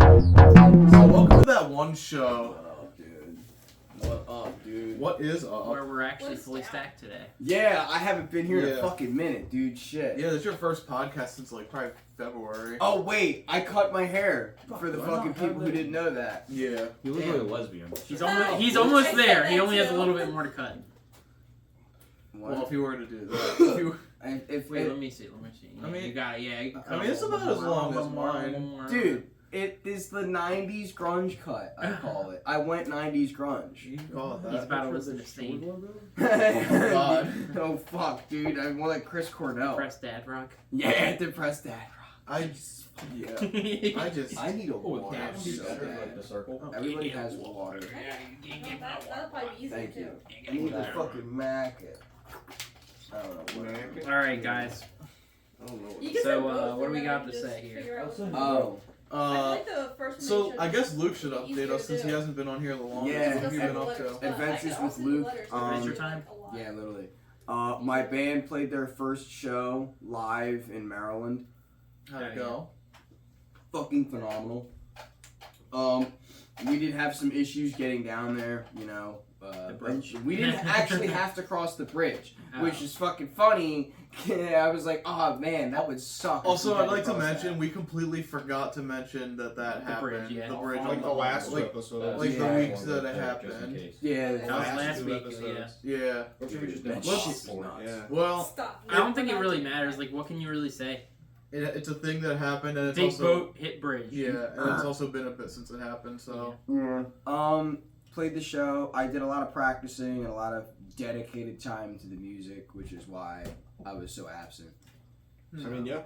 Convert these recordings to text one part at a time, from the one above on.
welcome to That One Show. Oh, dude. What up, dude? What is up? Where we're actually fully stacked today. Yeah, I haven't been here in a fucking minute, dude. Shit. Yeah, this is your first podcast since like probably February. Oh, wait. I cut my hair for the fucking people who didn't know that. Yeah. You look like a lesbian. He's almost there. He only has a little bit more to cut. What? Well, if you were to do that. Wait, let me see. I mean- you got it. Yeah. You can cut it's about as long as mine. Dude, it is the 90s grunge cut, I call it. I went 90s grunge. You can call it that. He's about to listen to Sting. Oh, God. Oh, fuck, dude. I'm more like Chris Cornell. Depressed dad rock. Yeah, depressed dad. I just, yeah. I need a water That would be so better, bad. like the circle. Everybody has water. That'll probably be easier Thank too. you. I need the fucking Mac. I don't know what. Alright, guys. I don't know what. You can So, say both, what do we and got then to just say here? figure out- Oh. I feel like the first So mention I guess Luke should is update easier us to since he do. hasn't been on here the longest. Yeah. What have you been up Letters, to? but I Adventures can with also do Luke. letters, Adventure time? a lot. Yeah, literally. My band played their first show live in Maryland. How'd it go? Fucking phenomenal. We did have some issues getting down there, you know. The bridge. We didn't actually have to cross the bridge, which Oh. is fucking funny. I was like, oh man, that would suck. if Also, we had I'd like to cross mention that. we completely forgot to mention that The happened. bridge, yeah. The bridge, Like on the last like, episode. like the weeks that it happened. Yeah, That was last week, yeah. Yeah. Or should we just That do shit's it? nuts. Yeah. Well, Stop. I don't think it really matters. Like, what can you really say? it's a thing that happened, and it's Big also boat hit bridge. yeah, and it's also been a bit since it happened. So Yeah. Played the show. I did a lot of practicing and a lot of dedicated time to the music, which is why I was so absent. I mean, yeah.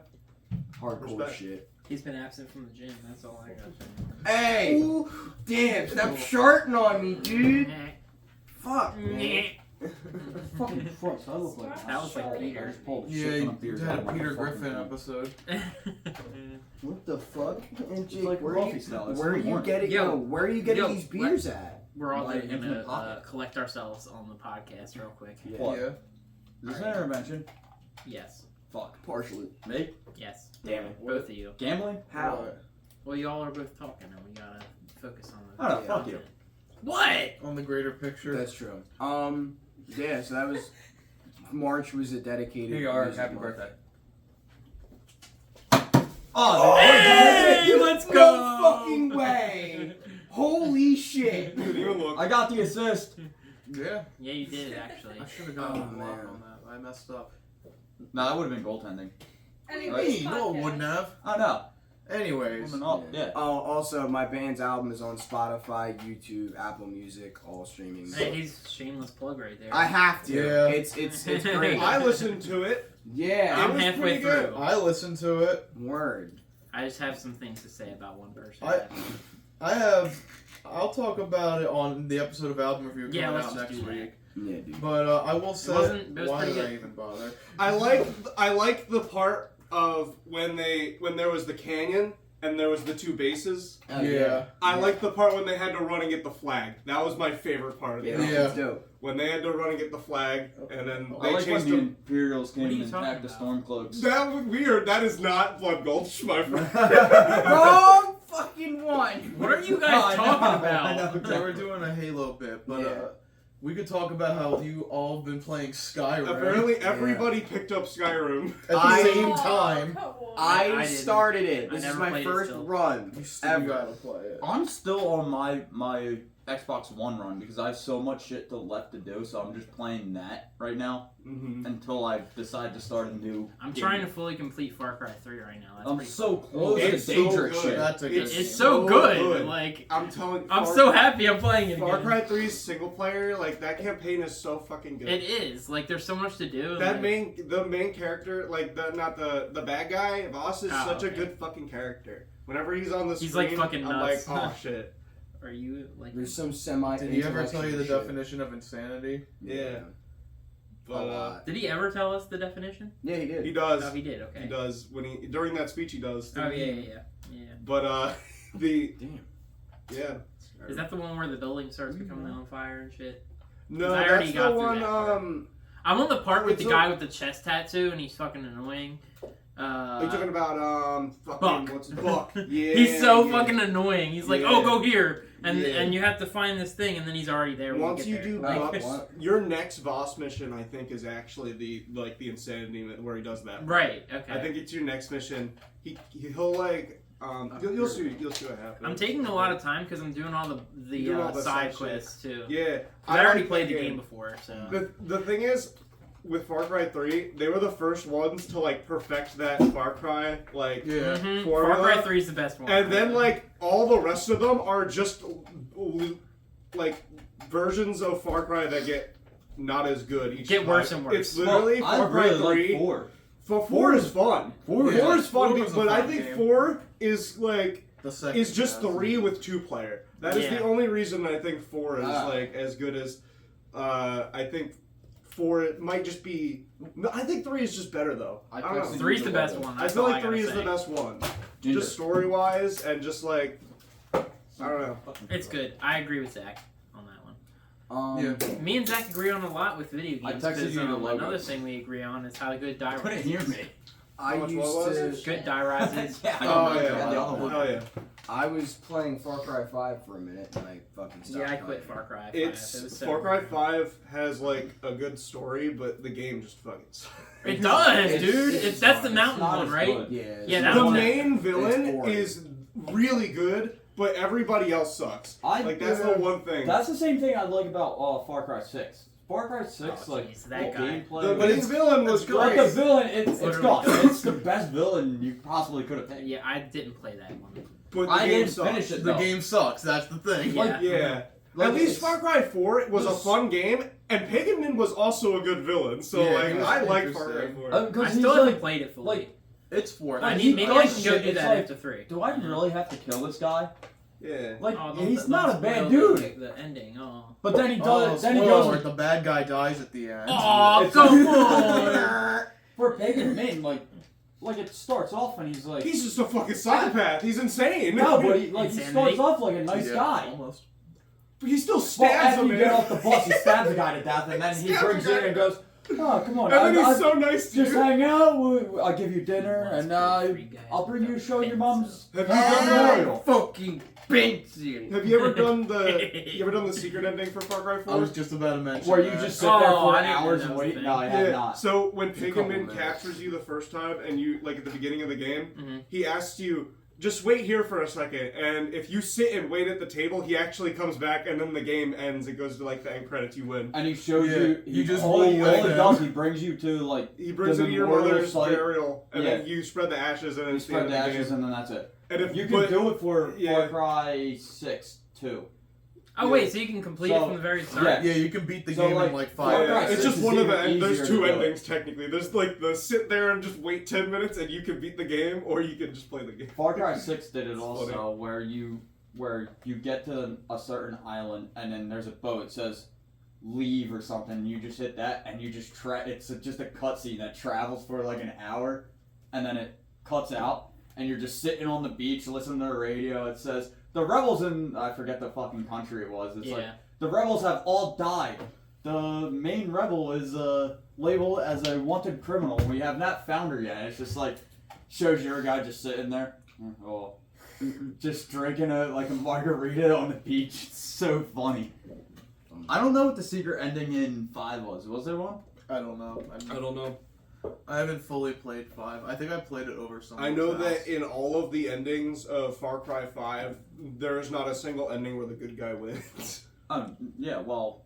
Hardcore Respect. shit. He's been absent from the gym. That's all I got. Hey! Damn, stop sharting on me, dude! Fuck, man. Fucking Christ, I look like That was like Peter. yeah, you had a Peter Griffin episode. What the fuck? And Jake, like where, coffee style. It's where are still you warm. getting? Yo, where are you getting yo, these beers at? We're all Like, gonna in the pocket. collect ourselves on the podcast real quick. What? Yeah. Is this an intervention? Yes. Fuck. Partially. Me? Yes. Damn it. Both of you. Gambling? How? Well, y'all are both talking, and we gotta focus on the. Oh, no, Yeah. fuck you. What? On the greater picture. That's true. Yeah. So that was March was a dedicated. Here you are. music Happy month. birthday. Oh, Hey, let's No go! fucking way! Holy shit! Dude, even look. I got the assist. Yeah. Yeah, you did actually. I should have gotten Oh, a block man. on that. I messed up. No, that would have been goaltending. Anyways, Hey, no, it wouldn't have. I know. Anyways. Woman up. Yeah. Oh, also, my band's album is on Spotify, YouTube, Apple Music, all streaming. Hey, he's shameless plug right there. I have to. Yeah. It's great. I listened to it. Yeah. I'm was halfway pretty good. through. I listened to it. Word. I just have some things to say about one person. I'll talk about it on the episode of album review coming Yeah, let's out just next do that. week. Yeah, dude. But I will say, it was why pretty did I good. even bother? I like the part of when there was the canyon and there was the two bases. Oh, Yeah. I like the part when they had to run and get the flag. That was my favorite part of the Yeah, album. Yeah. that's dope. When they had to run and get the flag, and then I they like when chased the them. Imperials What are came you and talking attacked the about? Stormcloaks. That was weird. That is not Blood Gulch, my friend. Wrong fucking one. What are you I guys know, talking I about? know. So we're doing a Halo bit, but Yeah. we could talk about how you all have been playing Skyrim Apparently, everybody picked up Skyrim. at the I- same time. I didn't. started it. I This is never my played it first still. run You still ever. gotta play it. I'm still on my Xbox One run because I have so much shit left to do, so I'm just playing that right now Mm-hmm. until I decide to start a new. I'm game. trying to fully complete Far Cry 3 right now. That's I'm pretty so close to It's so dangerous good. shit. That's a good It's game. It's so so good. good. Like, I'm telling you, I'm so happy I'm playing it Far again. Cry 3's single player, like that campaign is so fucking good. It is. Like, there's so much to do. That like, the main character, like the bad guy, Voss is Oh, such a okay. good fucking character. Whenever he's on the He's, screen, like, fucking I'm nuts. like, oh shit. Are you, like... There's some semi. Did he ever tell you the shit. definition of insanity? Yeah. A But lot. Did he ever tell us the definition? Yeah, he did. he does. Oh, he did. Okay. He does when during that speech he does. Oh, yeah. But the Damn. yeah. Is that the one where the building starts becoming on fire and shit? No, I already that's got the through one. that part. I'm on the part with It's the guy with the chest tattoo, and he's fucking annoying. Are you talking about fucking Buck. what's Buck? Yeah, He's so yeah. fucking annoying. He's like, Yeah. "Oh, go here," and Yeah. and you have to find this thing, and then he's already there. when Once get you there. do Like, Buck's, your next boss mission, I think, is actually the insanity where he does that. right? Okay. I think it's your next mission. He'll like you'll see what happens. I'm taking a lot of time because I'm doing all the You're doing all the side side quests too. Yeah, I already like played that the game before, so. The thing is, with Far Cry 3, they were the first ones to like perfect that Far Cry like Yeah. Mhm. formula. Far Cry 3 is the best one. And then like all the rest of them are just like versions of Far Cry that get not as good each Get time. worse and worse. It's literally I Far Cry really 3. like 4. Four is fun. Four is Four is fun, Four was a but I fun think game. 4 is like The second. is just half. 3 with 2 player. That is Yeah. the only reason I think 4 is Ah. like as good as I think 4 it might just be. No, I think 3 is just better though. I don't know. personally 3's the best one. I That's feel all like gotta 3 is say. the best one. Ginger. Just story wise and just like I don't know. It's good. I agree with Zach on that one. Yeah. Me and Zach agree on a lot with video I games. texted 'Cause, you the another logos. thing we agree on is how good die Couldn't rises. hear me. I How much used was to. it? Good die rises. Yeah, I Oh don't know. yeah. The other one. Oh yeah. I was playing Far Cry 5 for a minute and I fucking stopped. Yeah, I quit playing. Far Cry 5. It's It was so Far Cry boring. 5 has like a good story, but the game just fucking sucks. It does, It's- dude. it's That's the not- mountain not one, as right? good. Yeah. Yeah, that The one- main villain boring. is really good, but everybody else sucks. Like that's the one thing. That's the same thing I like about Far Cry 6. Far Cry 6, Oh, like, jeez, that the guy. gameplay. The But main it's- villain was it's good. like great. the villain, it's Literally gone. good. It's the best villain you possibly could have picked. Yeah, I didn't play that one. But the I game didn't sucks. finish it The though. game sucks. That's the thing. Yeah. Like yeah. Like, At least it's- Far Cry 4 was a this- fun game, and Paganman was also a good villain. So Yeah, like he was I like Far Cry interesting. 4. I Because still he's haven't like, played it fully. like, It's 4. I like, need, he maybe I does can go shit, do it's that like, after 3. do I really have to kill this guy? Yeah. Like, Oh, he's don't not a spoil bad the- dude. The ending. Oh. But then he Oh, does. then he spoiler goes alert, the bad guy dies at the end. Oh, It's come like- on! for Pagan Min. Like it starts off and he's like, He's just a fucking psychopath. He's insane. no, but he starts Insanity. off like a nice Yeah, guy. Almost. But he still Well, stabs after him. you get man. off the bus, he stabs the guy to death, and then he Stabs brings the you guy in and to goes, "Oh, come on, And then I he's so nice to just you. hang out. I'll give you dinner, and I'll bring you to show your mom's Have you done memorial." Fucking Benson. Have you ever done the secret ending for Far Cry 4? I was just about to mention Where you that. just sit there Oh, for I didn't know hours that and was a wait. thing. No, I have not. So when a couple Paganman minutes. captures you the first time, and you like at the beginning of the game, Mhm. he asks you, "Just wait here for a second," and if you sit and wait at the table, he actually comes back, and then the game ends. It goes to like the end credits. You win. And he shows Yeah, you. you just all roll he with him. does. He brings you to like He brings the you to your memorial mother's site. burial, and Yeah. then you spread the ashes, and then You it's the spread end the of the ashes, game. and then that's it. And if You but- can do it for Yeah. Far Cry 6 too. Oh wait, so you can complete it So, from the very start? yeah. Yeah, you can beat the So, game like, in like Yeah, 5 Far Cry it's minutes. just is one of the. even There's easier two to do it. endings technically. There's like the sit there and just wait 10 minutes, and you can beat the game, or you can just play the game. Far Cry 6 did it It's also, funny. where you get to a certain island and then there's a boat. It says leave or something. You just hit that and you just it's just a cutscene that travels for like an hour, and then it cuts out and you're just sitting on the beach listening to the radio. It says the rebels in I forget the fucking country it was. It's like the rebels have all died. The main rebel is labeled as a wanted criminal. We have not found her yet. It's just like shows your guy just sitting there. Oh. Just drinking like a margarita on the beach. It's so funny. I don't know what the secret ending in 5 was. Was there one? I don't know. I don't know. I haven't fully played 5. I think I played it over some. I know that in all of the endings of Far Cry 5, there is not a single ending where the good guy wins. Yeah, well,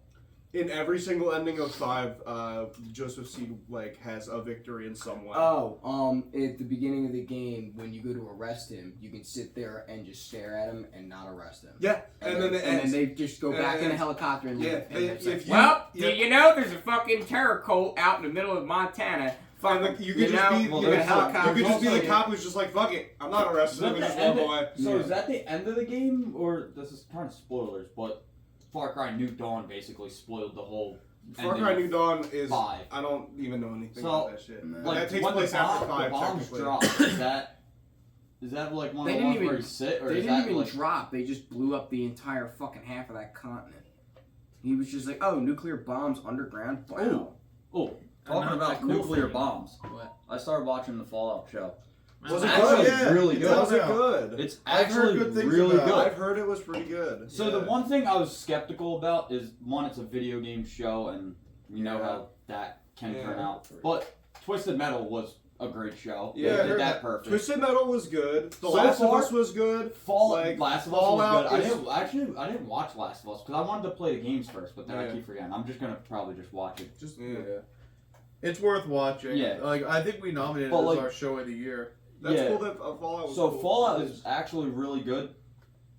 In every single ending of 5, Joseph Seed has a victory in some way. Oh, at the beginning of the game, when you go to arrest him, you can sit there and just stare at him and not arrest him. Yeah, and then it and ends. then they just go And back it in a ends. helicopter and Yeah, leave. And if that's it. you- Well, yeah. you know there's a fucking terror cult out in the middle of Montana. Fine, Fucking, look, you could just know, be well, you there's could, helicopters you could just be also, the yeah. cop who's just like, fuck it, I'm not arresting him and just walk away. So Yeah. is that the end of the game, or this is kind of spoilers? But Far Cry New Dawn basically spoiled the whole. Far ending Cry of New Dawn is 5. I don't even know anything So, about that shit. like, Like, that takes when place the after bomb- 5, the bombs technically. drop. Is that like one They of the didn't ones even- where you sit, or They is didn't that even like? drop. They just blew up the entire fucking half of that continent. He was just like, oh, nuclear bombs underground? Wow. Oh, talking Not about that cool nuclear thing. bombs. What? I started watching the Fallout show. Was It's it actually good? Yeah, really it good. Was it Yeah. good? It's I've heard actually good things really about it. good. I've heard it was pretty good. So the one thing I was skeptical about is one, it's a video game show, and you know how that can turn out. But Twisted Metal was a great show. Yeah, I They did heard that that. perfect. Twisted Metal was good. The So Last far, of Us was good. Last of Us Fallout was is- good. I didn't watch Last of Us because I wanted to play the games first, but then I keep forgetting. I'm just gonna probably just watch it. Just Yeah. it's worth watching. Yeah. Like I think we nominated But, it as like- our show of the year. That's Yeah. cool that Fallout was So cool. Fallout is actually really good.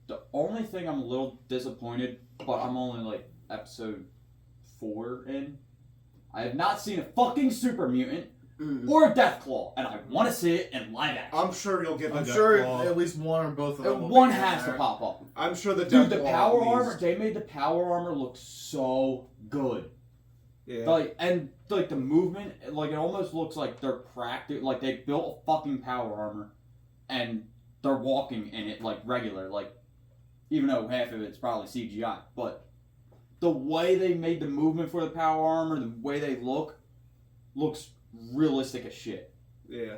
The only thing I'm a little disappointed, but I'm only like episode 4 in. I have not seen a fucking super mutant or a Deathclaw, and I want to see it in live action. I'm sure you'll get the I'm Death sure Claw. at least one or both of them. will One be in has to there. pop up. I'm sure the Dude, Death the Claw power at least. armor, they made the power armor look so good. Yeah. Like, and like the movement, like it almost looks like they're like they built a fucking power armor and they're walking in it like regular, like even though half of it's probably CGI, but the way they made the movement for the power armor, the way they looks realistic as shit. Yeah.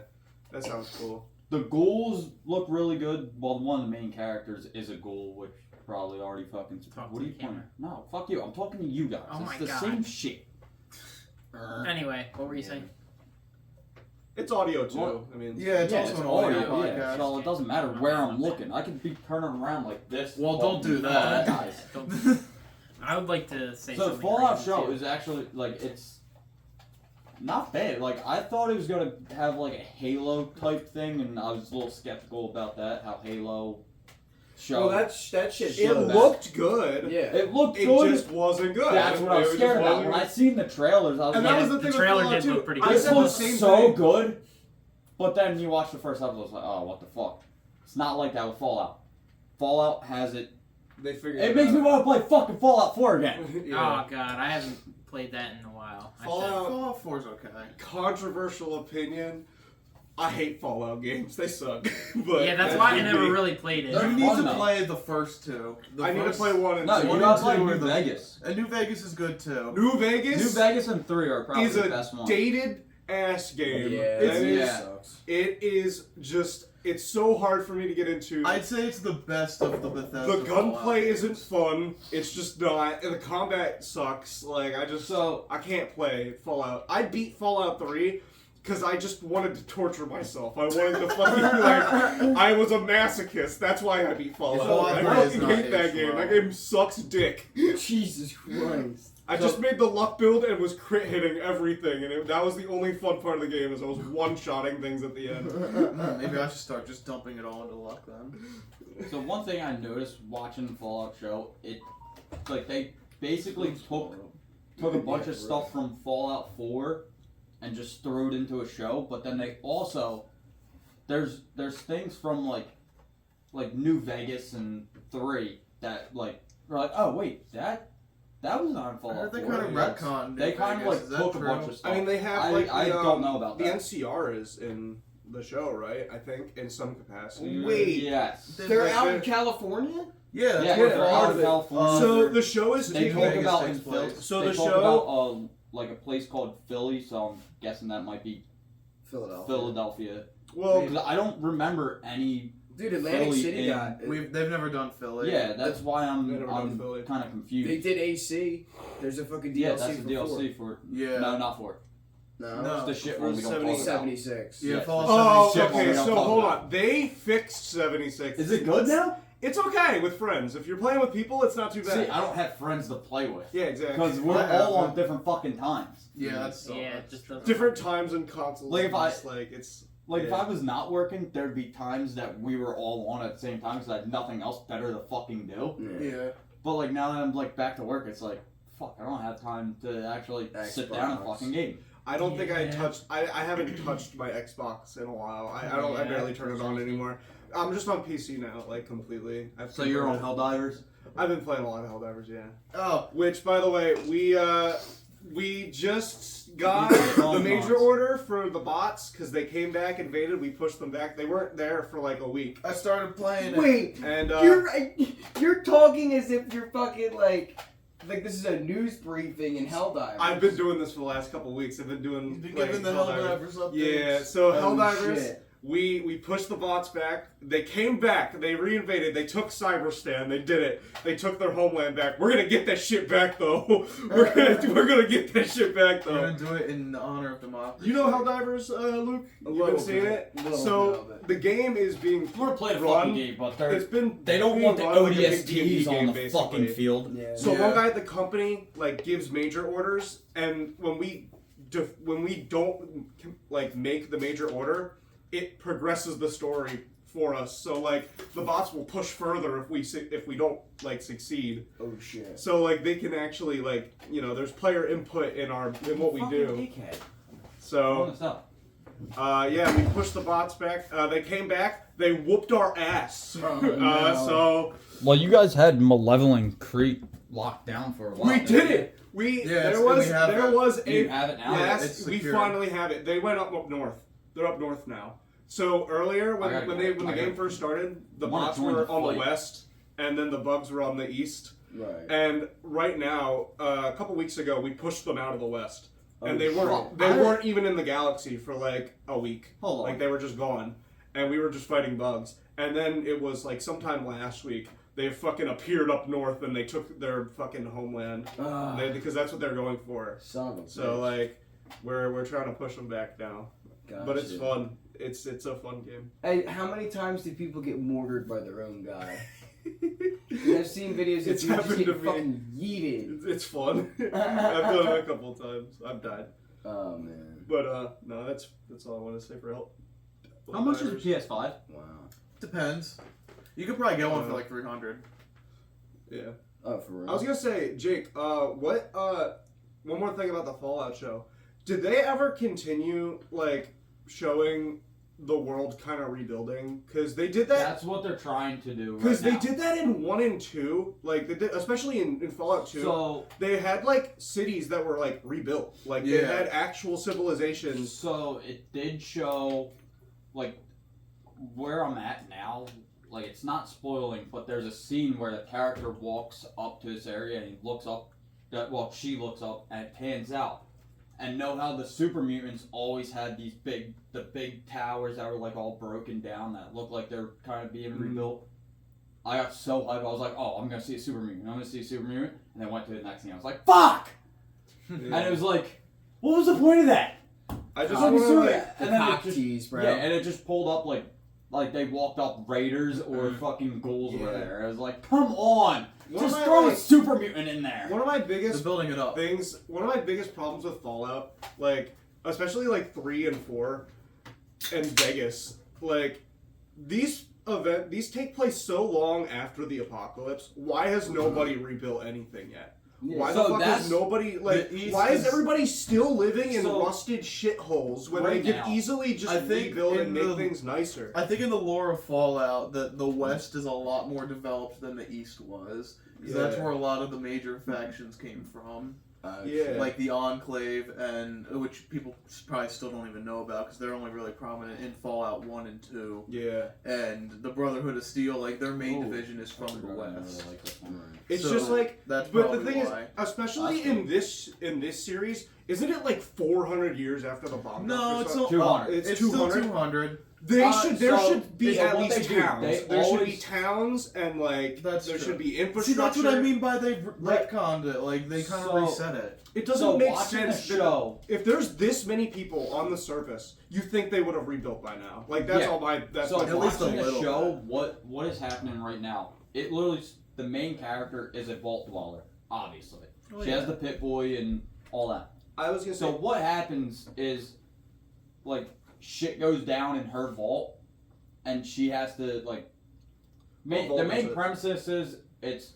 That sounds cool. The ghouls look really good. Well, one of the main characters is a ghoul, which probably already fucking. Talk What to are you the camera. pointing? No, fuck you. I'm talking to you guys. Oh it's my the God. same shit. Anyway, what were you saying? It's audio too. What? I mean, Yeah, it's also an audio podcast. Yeah, so it doesn't matter where I'm looking. I could be turning around like this. Well, don't do that. guys. I would like to say So something. Fallout crazy, show too. is actually like it's not bad. Like I thought it was gonna have like a Halo type thing, and I was a little skeptical about that. How Halo show. Well, that shit. it showed looked good. Yeah. it looked It good. just wasn't good. That's what I was It scared just about. wasn't- When I seen the trailers, I was And like, that was the the thing trailer with Fallout did look too. pretty I good. this said the looks same so thing. good. But then you watch the first episode, it's like, oh, what the fuck? It's not like that with Fallout. Fallout has it. They figured It makes me want to play fucking Fallout 4 again. Oh god, I haven't played that in a while. I should. Fallout 4 is okay. Controversial opinion. I hate Fallout games. They suck. But Yeah, that's why I me. never really played it. You They're need fun, to though. play the first two. I need to play 1 and No, 2. you One gotta and play two New are the- Vegas. And New Vegas is good too. New Vegas New Vegas and 3 are probably is the a best ones. dated ass game. Yeah, It that is- sucks. It is just. It's so hard for me to get into. I'd say it's the best of the Bethesda. The gunplay Fallout isn't games. fun. It's just not. And the combat sucks. Like I can't play Fallout. I beat Fallout 3 because I just wanted to torture myself. I wanted to fucking like. I was a masochist. That's why I beat Fallout. Fallout I 3 is fucking not hate that aged game. well. That game sucks dick. Jesus Christ. I just made the luck build and was crit hitting everything, and that was the only fun part of the game. Is I was one-shotting things at the end. Maybe I should start just dumping it all into luck then. So one thing I noticed watching the Fallout show, like they basically took a bunch of stuff from Fallout 4 and just threw it into a show, but then they also there's things from like New Vegas and 3 that like are like, oh wait, that was not in I Fallout heard they 4. kind of retconned. They New kind of Vegas. like Is that took a true? bunch of stuff. I mean, they have like I the, don't know about the that. NCR is in the show, right? I think in some capacity. Wait. Yes. They're Like out they're- in California? Yeah, that's Yeah, what they're they're out out of of California. So the show is They taking. talk Vegas about takes in place. So they the talk show- about like a place called Philly, so I'm guessing that might be Philadelphia. Philadelphia. Well, Because I don't remember any. Dude, Atlantic Philly City in- got. They've never done Philly. Yeah, that's why They never done I'm Philly. kind of confused. They did AC. There's a fucking DLC yeah, that's for the DLC for. Yeah. No, not for. No. No. It's the shit for one we don't talk about. 76. Yeah, Yes. Fallout oh, 76. okay. we don't So talk hold about. on. They fixed 76. Is it good now? It's okay with friends. If you're playing with people, it's not too bad. See, I don't have friends to play with. Yeah, exactly. Because we're I have all on them. different fucking times. Yeah, that's so Yeah, it much. just doesn't. Different times and consoles. Like, if I- just, like it's Like, if Yeah. I was not working, there'd be times that we were all on at the same time because I had nothing else better to fucking do. Yeah. But, like, now that I'm, like, back to work, it's like, fuck, I don't have time to actually sit down and Xbox. fucking game. I don't think I Yeah. touched. I haven't touched my Xbox in a while. I don't. I Yeah, barely turn it on anymore. I'm just on PC now, like completely. So you're on Helldivers? I've been playing a lot of Helldivers, yeah. Oh, Which, by the way, we just got These are strong the major bots. order for the bots because they came back, invaded. We pushed them back. They weren't there for like a week, I started playing it. Wait, and you're talking as if you're fucking like like this is a news briefing in Helldivers. I've been doing this for the last couple of weeks. I've been doing You've been like, giving the Helldivers updates. Yeah, so Oh, Helldivers, shit. we pushed the bots back. They came back. They reinvaded. They took Cyberstan. They did it. They took their homeland back. We're gonna get that shit back though. we're gonna get that shit back We're though. gonna do it in honor of democracy. You know Helldivers, Luke? You've been seeing it. So the game is being I want to play the run. fucking game, but It's been they don't being want the run like a big D&D ODSTs on game, the basically. fucking field. Yeah. So Yeah. one guy at the company like gives major orders, and when we don't like make the major order, it progresses the story for us. So like the bots will push further if we don't like succeed. Oh shit. So like they can actually like there's player input in what we do. Dickhead. So yeah, we pushed the bots back. They came back. They whooped our ass. no. So Well, you guys had Malevolent Creek locked down for a while. we did it. Yeah, There was Do you have it now? Yes, It's we secure. finally have it. They went up north. They're up north now. So earlier, when the game first started, the bots were on the west, and then the bugs were on the east. Right. And right now, a couple weeks ago, we pushed them out of the west, and they fuck. weren't even in the galaxy for like a week. Hold on. Like they were just gone, and we were just fighting bugs. And then it was like sometime last week. They fucking appeared up north and they took their fucking homeland because that's what they're going for. Son of a So bitch. like we're trying to push them back now, Gotcha. but it's fun. It's a fun game. Hey, how many times do people get mortared by their own guy? I've seen videos of It's people just happened getting to me. fucking yeeted. It's fun. I've done it a couple times. I've died, Oh man. but no, that's all I want to say for help. How much is a PS5? Wow. Depends. You could probably get one for like 300. Yeah. Oh, for real? I was gonna say, Jake. One more thing about the Fallout show. Did they ever continue like showing the world kind of rebuilding? Because they did that. That's what they're trying to do. Because Right they did that in 1 and 2, like they did, especially in Fallout 2. So they had like cities that were like rebuilt, like they Yeah. had actual civilizations. So it did show, like, where I'm at now. Like, it's not spoiling, but there's a scene where the character walks up to this area and he looks up. She looks up and it pans out. And know how the super mutants always had these big towers that were like all broken down that looked like they're kind of being rebuilt. I got so hyped. I was like, oh, I'm gonna see a super mutant. I'm gonna see a super mutant. And then went to the next scene. I was like, fuck! And it was like, what was the point of that? I just Fucking want to super- like, The and then it cock just- tease, bro. Yeah, and it just pulled up like they walked up raiders or fucking ghouls were Yeah. there. I was like, come on, One just of my, throw a like- super mutant in there. one of my They're biggest building it up. things, one of my biggest problems with Fallout, like especially like 3 and 4 and Vegas, like these take place so long after the apocalypse. Why has nobody rebuilt anything yet? Yeah. Why So the fuck that's- is nobody like? the East Why is is- everybody still living in So, rusted shitholes when right they now, could easily just I think rebuild and in make the- things nicer? I think in the lore of Fallout, that the West is a lot more developed than the East was. Because that's Yeah. where a lot of the major factions came from. Yeah. Like the Enclave, and which people probably still don't even know about because they're only really prominent in Fallout 1 and 2. Yeah, And the Brotherhood of Steel, like their main Oh, division is from the West. it's So, just like. that's But the probably thing why. is, especially in this series, isn't it like 400 years after the bomb? No, it's dropped? still 200. It's 200? still 200. There so should be so at what least they do, towns. they There should be always- towns and like That's there true. should be infrastructure. See, that's what I mean by they Like- retconned it. Like they kind of So- reset it. It doesn't So make watching sense. the show, If there's this many people on the surface, you think they would have rebuilt by now. Like that's Yeah. all my. That's so my at least a watching the little show, what is happening right now? It literally, the main character is a vault dweller, obviously. Oh, She yeah. has the pit boy and all that. I was gonna say. So what happens is, like, shit goes down in her vault, and she has to like. vault The is main it? premises is it's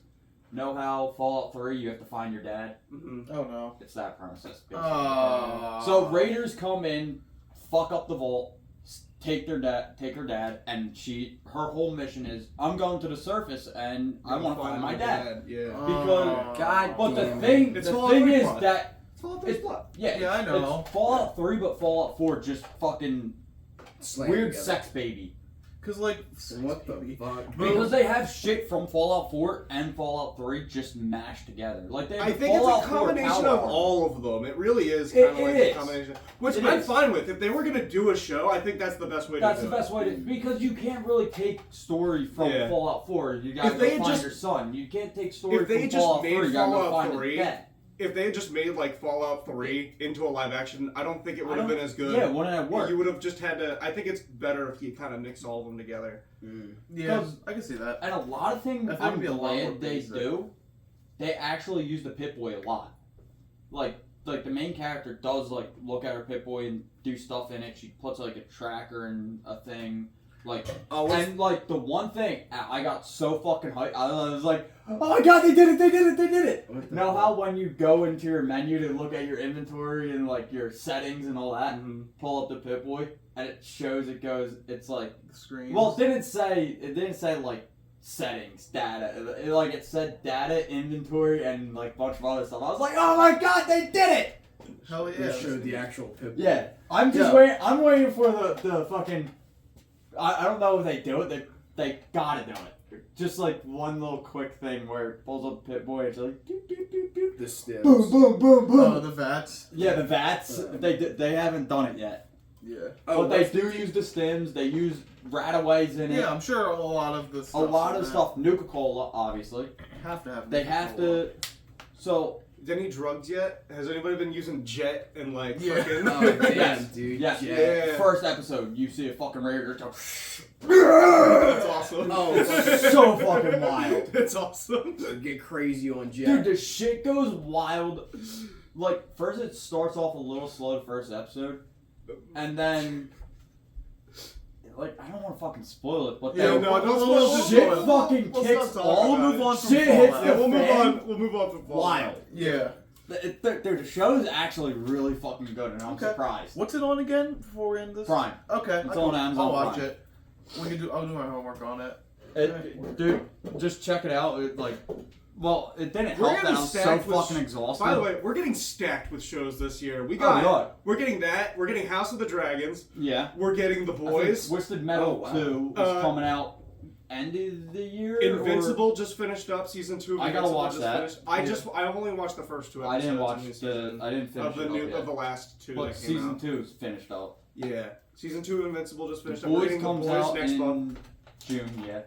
know how Fallout 3 you have to find your dad. Mhm. Oh no. It's that premises. Basically. Oh. So raiders come in, fuck up the vault, take her dad, and her whole mission is I'm going to the surface and I want to find my dad. Yeah. Because- God But the damn thing, It's the Fallout thing 3 is plot. that Fallout it's- 3's plot. Yeah, I know. It's Fallout 3, but Fallout 4 just fucking Slammed weird together. sex baby. Because, like, What the fuck? Because they have shit from Fallout 4 and Fallout 3 just mashed together. Like they have I think Fallout it's a combination 4 power of armor. all of them. It really is It kind of like a is. combination. Which It I'm is. fine with. If they were gonna do a show, I think that's the best way That's to the do best way to, because you can't really take story from Yeah. Fallout 4. You gotta If they go find just- your son. You can't take story If they from just Fallout made 3. You gotta go Fallout find 3 his dad. If they had just made like Fallout 3 into a live action, I don't think it would have been as good. Yeah, wouldn't it work? You would have just had to. I think it's better if you kind of mix all of them together. yeah, I can see that. And a lot of things I think I'm it'd be a lot more glad they things that- do, they actually use the Pip-Boy a lot. Like the main character does like look at her Pip-Boy and do stuff in it. She puts like a tracker and a thing. Like, and like the one thing I got so fucking hyped, I was like, oh my god, they did it! What the Know fuck? how when you go into your menu to look at your inventory and like your settings and all that, pull up the Pip-Boy and it shows it's like, Screens. well, it didn't say like settings, data, it said data, inventory, and like a bunch of other stuff. I was like, oh my god, they did it! Hell yeah. They showed the actual Pip. Yeah, I'm just waiting. I'm waiting for the fucking. I don't know if they do it. They gotta do it. Just like one little quick thing where it pulls up Pip-Boy and it's like doop, doop, doop, doop. The stems. Boom, boom, boom, boom. Oh, the VATS. Yeah, the VATS. They haven't done it yet. Yeah. But they do use the stems. They use rataways in it. Yeah, I'm sure a lot of the A stuff. lot of stuff. Nuka-Cola, obviously. Have to have. They have to. So Any drugs yet? Has anybody been using Jet and like Yeah. fucking? Oh damn, Yes. dude. yes, Yeah. first episode, you see a fucking raider. That's awesome. Oh, It's so fucking wild. It's awesome. Get crazy on Dude, Jack. the shit goes wild. Like, first it starts off a little slow, the first episode, and then, like, I don't want to fucking spoil it, but Yeah, then no, don't spoil the shit show. fucking Let's kicks not talk all. about We'll move on from Shit hits Fallout. the Yeah, we'll move fan. on. We'll move on from Fallout. Wild. Yeah. Dude, the show is actually really fucking good, and I'm Okay. surprised. What's it on again before we end this? Prime. Okay. It's I on can- Amazon I'll watch Prime. it. I'll do my homework on it. Dude, just check it out. It didn't We're help that getting I'm so stacked with fucking exhausted. By the way, we're getting stacked with shows this year. We Oh, got. God. We're getting that. We're getting House of the Dragons. Yeah. We're getting The I think Boys. Twisted Metal Oh, wow. 2 is Uh, coming out end of the year. Invincible just finished up. Season 2 of I gotta Invincible watch just that. finished. I only watched the first 2 Or, I episodes. didn't watch of the new season. I didn't finish of the it new up yet. of the last 2 But that came season out. 2 is finished up. Yeah. Season 2 of Invincible just The finished up. We're Boys getting comes The Boys out next in month. June. Yeah.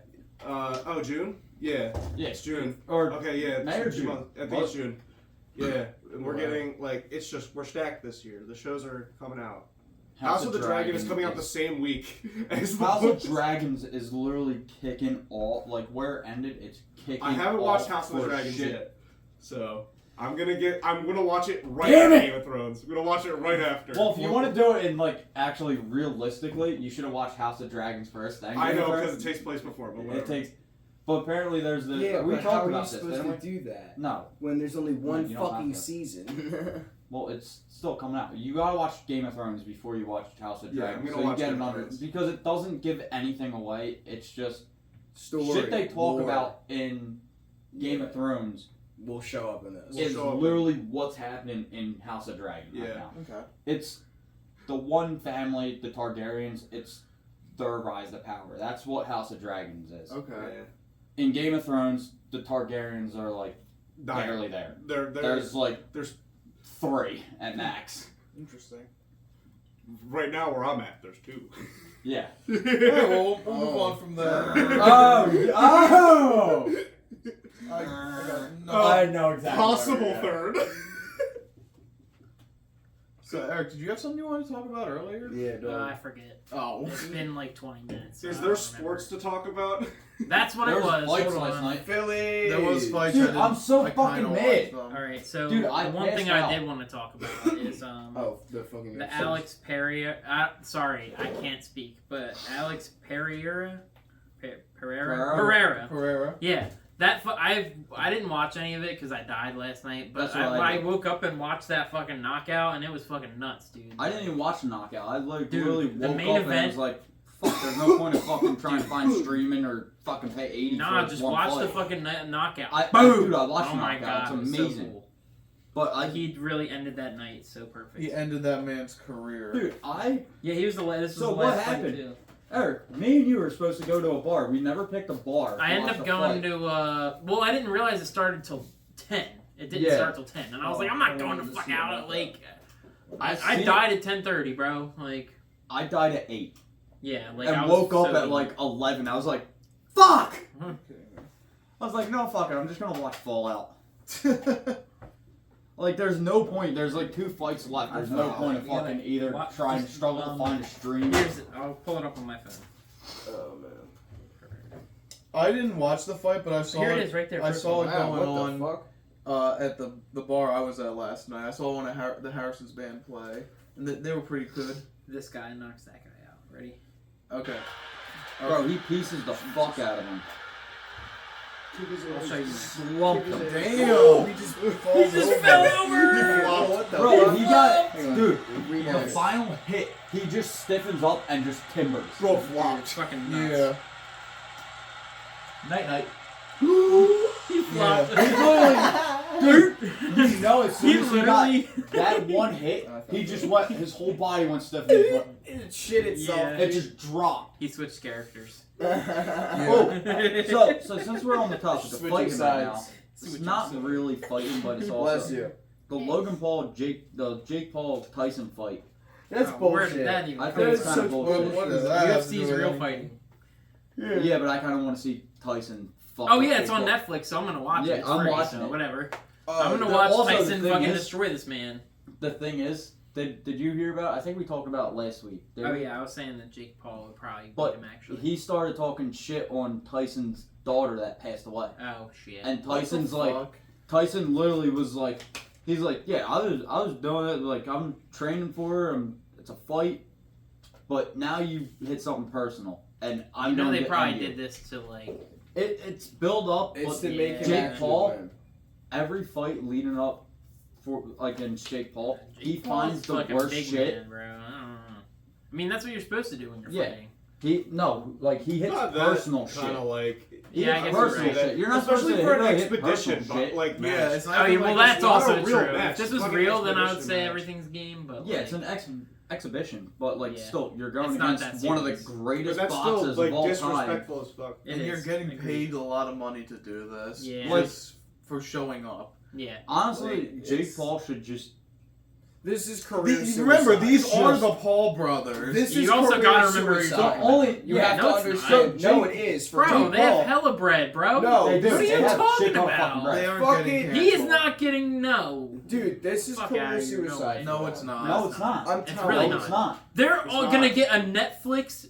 June? Yeah. Yeah. It's June. Or Okay, yeah. May or it's June? month. I think it's June. Yeah. And we're getting it's just we're stacked this year. The shows are coming out. House of the Dragon is coming out the same week as the House of Boys. Dragons is literally kicking all where it ended. It's kicking. I haven't watched off House of the for Dragons shit. yet, so I'm gonna watch it right Damn after it! Game of Thrones. I'm gonna watch it right after. Well, if you want to do it in actually realistically, you should have watched House of Dragons first. Then I Game of know Thrones. because it takes place before, but It whatever. takes. But apparently there's the. Yeah, we but talked how are you about this, supposed didn't to we? do that No. when there's only one you don't fucking have to. season? Well, it's still coming out. You gotta watch Game of Thrones before you watch House of Yeah, Dragons. I'm gonna so you watch get Game an of under Thrones. because it doesn't give anything away. It's just Story. shit they talk lore about in Game of Thrones will show up in this. Will is show up in- literally what's happening in House of Dragons right Yeah. now. Okay. It's the one family, the Targaryens. It's their rise to power. That's what House of Dragons is. Okay. Yeah. In Game of Thrones, the Targaryens are Dire. barely there. They're There's there's 3 at max. Interesting. right now where I'm at. There's 2. Yeah. Alright, well, we'll move on from there. Oh! I got no. I know exactly. Possible where we're at. third. So, Eric, did you have something you wanted to talk about earlier? Yeah, dog. I forget. Oh. It's been like 20 minutes. so Is I there don't sports remember. to talk about? That's what There it was. fights Hold last on. night. Philly. There was fights. Dude, I didn't- I'm so I fucking kinda mad. watched them. Alright, so Dude, I the one passed thing out. I did want to talk about is Oh, the fucking. the Alex Pereira. Sorry, I can't speak, but Alex Pereira. Pereira. Pereira. Yeah, that I didn't watch any of it because I died last night. But That's what I I did. woke up and watched that fucking knockout, and it was fucking nuts, dude. I didn't even watch the knockout. I Dude, literally the woke main up and I event- was like, fuck, there's no point in fucking trying to find streaming or fucking pay 80 Nah, for just one watch fight. the fucking knockout. Dude, I watched Oh the my knockout. god, It's it was amazing. So cool. But He really ended that night so perfect. He ended that man's career. dude, Yeah, he was the last. This So was the what last fight, happened? too. Eric, me and you were supposed to go to a bar. We never picked a bar. I ended up going to. Well, I didn't realize it started till 10. It didn't start till 10, and I was like, I'm not going the fuck out at like. I died at 10:30, bro. Like. I died at 8. Yeah, like. And I woke up at like 11. I was like, fuck. I was like, no, fuck it. I'm just gonna watch Fallout. Like, there's no point. There's like 2 fights left. There's no point of fucking either try and struggle to find a stream. I'll pull it up on my phone. Oh man. I didn't watch the fight, but I saw Here it is, right there. I first saw one. it going on at the bar I was at last night. I saw one of the Harrison's band play, and they were pretty good. This guy knocks that guy out. Ready? Okay. Bro, he pieces the fuck out of him. I'll show you. Slumped him. Damn! He just falls just over. fell over! What the Bro, fuck? he got dude. Rewind. The final hit, he just stiffens up and just timbers. Bro, It's flopped. fucking nuts. Yeah. Night night. He flopped. Dude, you know as soon He as he got literally. that one hit, he just went. His whole body went stiff. And It shit itself. Yeah. it just dropped. He switched characters. Oh, so since we're on the topic of Switching fighting right now, sides. it's not really fighting, but it's Bless also you. the Logan Paul Jake Paul Tyson fight. That's Where bullshit. did that even I come think it's from? kind of bullshit. What is that? UFC's real fighting. Yeah, but I kind of want to see Tyson. Fuck Oh with yeah, it's Jake on Paul. Netflix, so I'm gonna watch Yeah, it. It's I'm free, watching so it. whatever. I'm gonna the- watch also, the Tyson thing fucking is- destroy this man. The thing is, did you hear about? I think we talked about it last week. Did Oh we? yeah, I was saying that Jake Paul would probably But beat him actually. He started talking shit on Tyson's daughter that passed away, Oh shit. and What the Tyson's like, fuck? Tyson literally was like, he's like, yeah, I was doing it, like I'm training for her, it's a fight, but now you hit something personal, and I'm you know gonna they get probably angry. did this to like. It's build up, It's but to make him Jake actually Paul, win. every fight leading up for against Jake Paul, he Jake Paul's finds the fucking worst big shit. man, bro. I don't know. I mean, that's what you're supposed to do when you're Yeah. fighting. He hits Not personal that shit. kind of like. He Yeah, I hits guess you're personal right. shit. You're not supposed Especially to for an really hit expedition, personal but shit. like Yeah, match. it's not Oh yeah, even well like that's not also a real true. match. If this It's was fucking real, then I would expedition say match. everything's game. But Yeah, like, it's an exhibition, but like Yeah. still, you're going It's not against that one of the serious. But greatest that's still boxers like of all time. disrespectful as fuck. it and you're is. getting Agreed. paid a lot of money to do this. Yeah. Just for showing up. Yeah. Honestly, Like, Jake it's- Paul should just. This is career Remember, suicide. these are Just- the Paul brothers. This You is also career gotta remember- suicide. The only You Yeah, have no, to it's understand. not. No, it is. For Bro, Jake they have Paul. hella bread, bro. No, They do. What are They you have talking shit ton of about? fucking bread. They aren't Fucking- getting He is canceled. not getting no. Dude, this is Fuck career outta here, no suicide. way. No, it's not. No, it's not. I'm It's telling really you. No, not. it's not. They're It's all not. gonna get a Netflix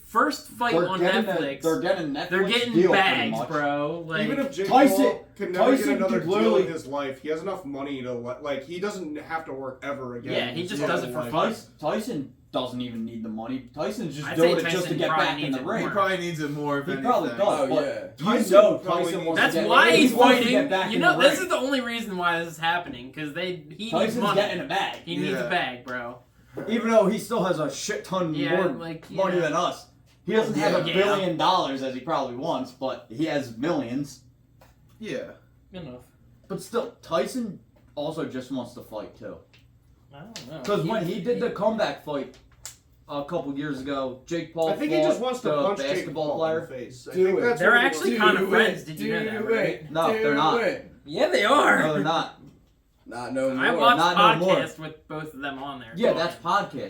first fight They're on getting Netflix. they're getting Netflix They're getting deal, pretty bags, much. bro. Like, Even if Jake Tyson- Paul can never Tyson get another could deal literally- in his life, he has enough money to like he doesn't have to work ever again. Yeah, he just Yeah, does it for like- fun. Tyson doesn't even need the money. Tyson's just I'd doing say it just to Tyson get probably back in needs the it ring. He more. probably needs it more. If He anything. probably does. Oh, but yeah. Tyson you know probably Tyson needs- wants That's to get, why he he's wants to fighting. get back You in know, the this ring. is the only reason why this is happening because he needs Tyson's money. getting a bag. He needs Yeah. a bag, bro. Even though he still has a shit ton Yeah, more like, money yeah. than us. He doesn't have Yeah. $1 billion as he probably wants, but he has millions. Yeah. Enough. But still, Tyson also just wants to fight too. I don't know. Because when he did the comeback fight a couple years ago, Jake Paul I think he fought just wants to the punch Jake basketball Paul in player. the face. I Do think it. that's They're what he actually wants. kind of friends. Did you know that, right? No, they're not. Yeah, they are. No, they're not. Not no more. I watched Not no more. podcasts with both of them on there. Yeah, talking. that's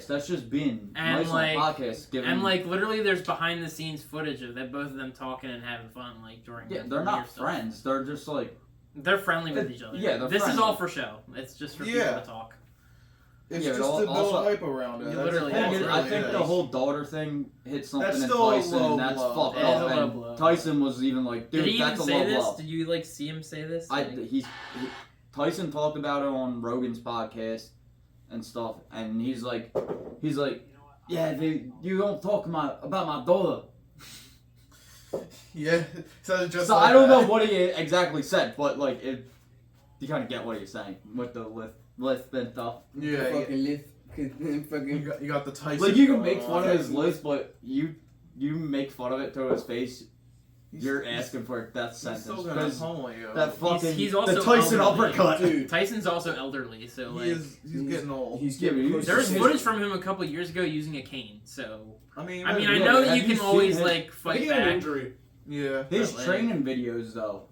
podcast. That's just being And, nice like- on podcast. Giving, And like literally, there's behind the scenes footage of that both of them talking and having fun, like during. yeah, the they're premiere not stuff. friends. They're just like They're friendly with each other. Yeah, they're This is friendly. all for show. It's just for people Yeah. to talk. It's Yeah, just but to build also- hype around it. You That's literally- all I it that's really think is. the whole daughter thing hit something That's in still a Tyson, low and that's blow. fucked It is up. a low And blow. Tyson was even like, Did dude, he even that's a say low this? blow. Did you like see him say this? I Like- Tyson talked about it on Rogan's podcast and stuff, and he's like, yeah, dude, you don't talk about my daughter. Yeah. So, just So like I don't that. know what he exactly said, but like, you kind of get what he's saying with the lift and stuff. Yeah. Fucking lift. You Fucking. got the Tyson. Like you can going make on. fun of his list, but you make fun of it to his face. you're asking for a death He's sentence. still gonna 'Cause pummel you. that fucking he's also the Tyson elderly. uppercut. Dude, Tyson's also elderly, so like. he's getting old. he's getting close to There's his- footage from him a couple years ago using a cane, so I mean, I Yeah, know that have you you can always seen it? like I fight think he had an back. injury. yeah. His But, like- training videos though,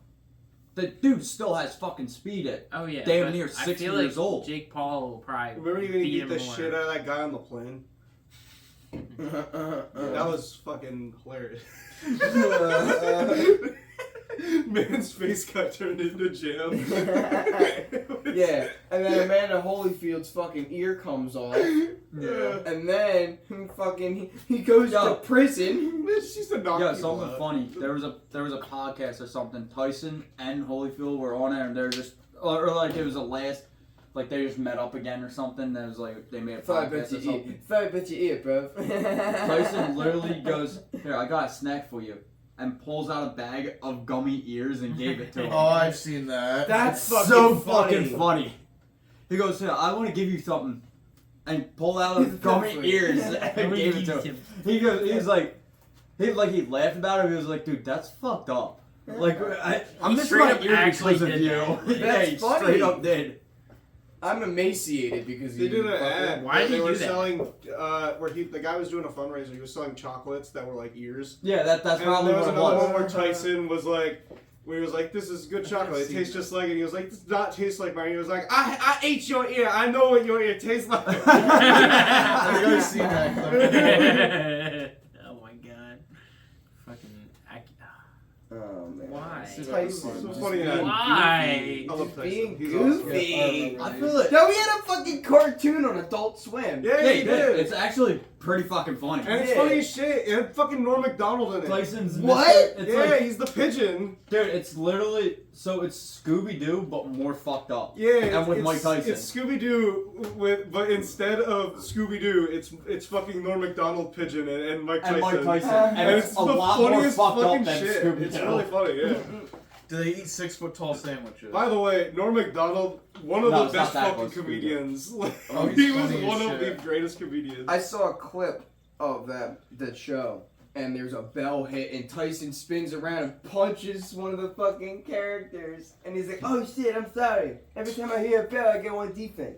the dude still has fucking speed at Oh yeah, damn but near I 60 feel years like old. Jake Paul will probably Remember when he beat beat him the more. shit out of that guy on the plane? That was fucking hilarious. Man's face got turned into jam. Yeah, and then Amanda Holyfield's fucking ear comes off, Yeah. and then he goes to prison. She's a knock Yeah, people something out. funny. There was a podcast or something. Tyson and Holyfield were on it, and they're just or like it was a last, like they just met up again or something. That was like they made a Five podcast or something. bet your ear, bro. Tyson literally goes, "Here, I got a snack for you," and pulls out a bag of gummy ears and gave it to him. Oh, I've seen that. That's It's so fucking funny. He goes, "Here, I want to give you something," and pulled out of gummy Definitely. ears and gave it to him. He laughed about it. He was like, "Dude, that's fucked up." Like, I'm He missing straight my up ear actually because of did you. that. Yeah, That's he funny. straight up did. I'm emaciated because They did an ad. Why did they he were do that? selling, where the guy was doing a fundraiser. He was selling chocolates that were like ears. Yeah, that's And probably there was what it another was. one where Tyson was like, where he was like, "This is good chocolate. It tastes just like it." He was like, "This does not taste like mine." He was like, "I ate your ear. I know what your ear tastes like." Have you guys seen that clip? Oh my god. Fucking. Oh man. Why? Tyson. So just funny, being yeah. Why? I love Tyson. being He's goofy. awesome. I feel it. No, we had a fucking cartoon on Adult Swim. Yeah, Yeah, he did. it's actually pretty fucking funny. And it's Yeah. funny as shit. And fucking Norm Macdonald in it. Tyson's What? It's Yeah, like, he's the pigeon. dude, it's literally so it's Scooby Doo but more fucked up. Yeah, And with Mike Tyson. It's Scooby Doo but instead of Scooby Doo, it's fucking Norm Macdonald pigeon and Mike Tyson. And Mike Tyson, And and it's it's a the lot more funniest fucked fucking up than shit. Scooby Doo. It's really funny, yeah. Do they eat 6 foot tall sandwiches? By the way, Norm Macdonald, one of No, the it's not best that fucking close to comedians. Oh, he's He was funny as one of the shit. greatest comedians. I saw a clip of that show, and there's a bell hit, and Tyson spins around and punches one of the fucking characters, and he's like, "Oh shit, I'm sorry. Every time I hear a bell, I go on defense."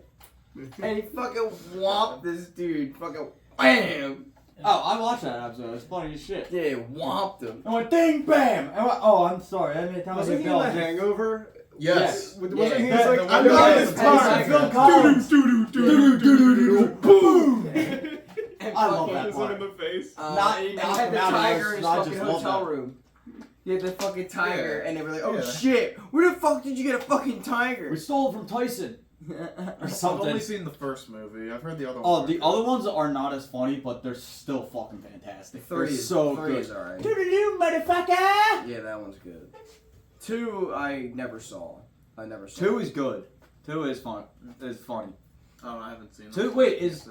And he fucking whomped this dude, fucking wham! Oh, I watched that episode. It's funny as shit. Yeah, whomped him. I went ding bam. And I went, oh, I'm sorry. I didn't tell Wasn't he in The Hangover? Yes. Wasn't he Yeah. like, The I'm window not is this the time. Phil Collins. Doo-doo-doo-doo-doo-doo-doo-doo-doo. Boom! And I love fucking, that Hits him part. in the face. Not- and not- he had the not- tiger in his I fucking just love hotel that. room. He had the fucking tiger, Yeah. and they were like, "Oh Yeah. shit, where the fuck did you get a fucking tiger?" We stole it from Tyson or I've something. only seen the first movie. I've heard the other Oh, one. the other ones are not as funny, but they're still fucking fantastic. They're so three good. is alright. Toodaloo, motherfucker! Yeah, that one's good. 2, I never saw. 2 is good. 2 is fun. Is funny. Oh, I haven't seen it. 2, wait, is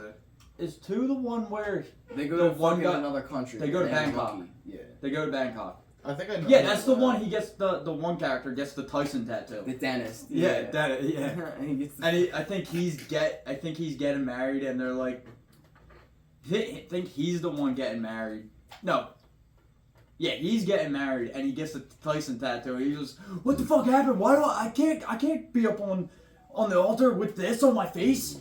2 the one where They go The to one fucking guy- another country. they go to They're Bangkok. lucky. Yeah. they go to Bangkok? I think I know. Yeah, that's the one. He gets the one character gets the Tyson tattoo. The dentist. Yeah, that yeah. He gets the- And I think he's getting married, and they're like, I think he's the one getting married. No. Yeah, he's getting married, and he gets the Tyson tattoo. He goes, "What the fuck happened? Why do I can't be up on the altar with this on my face?"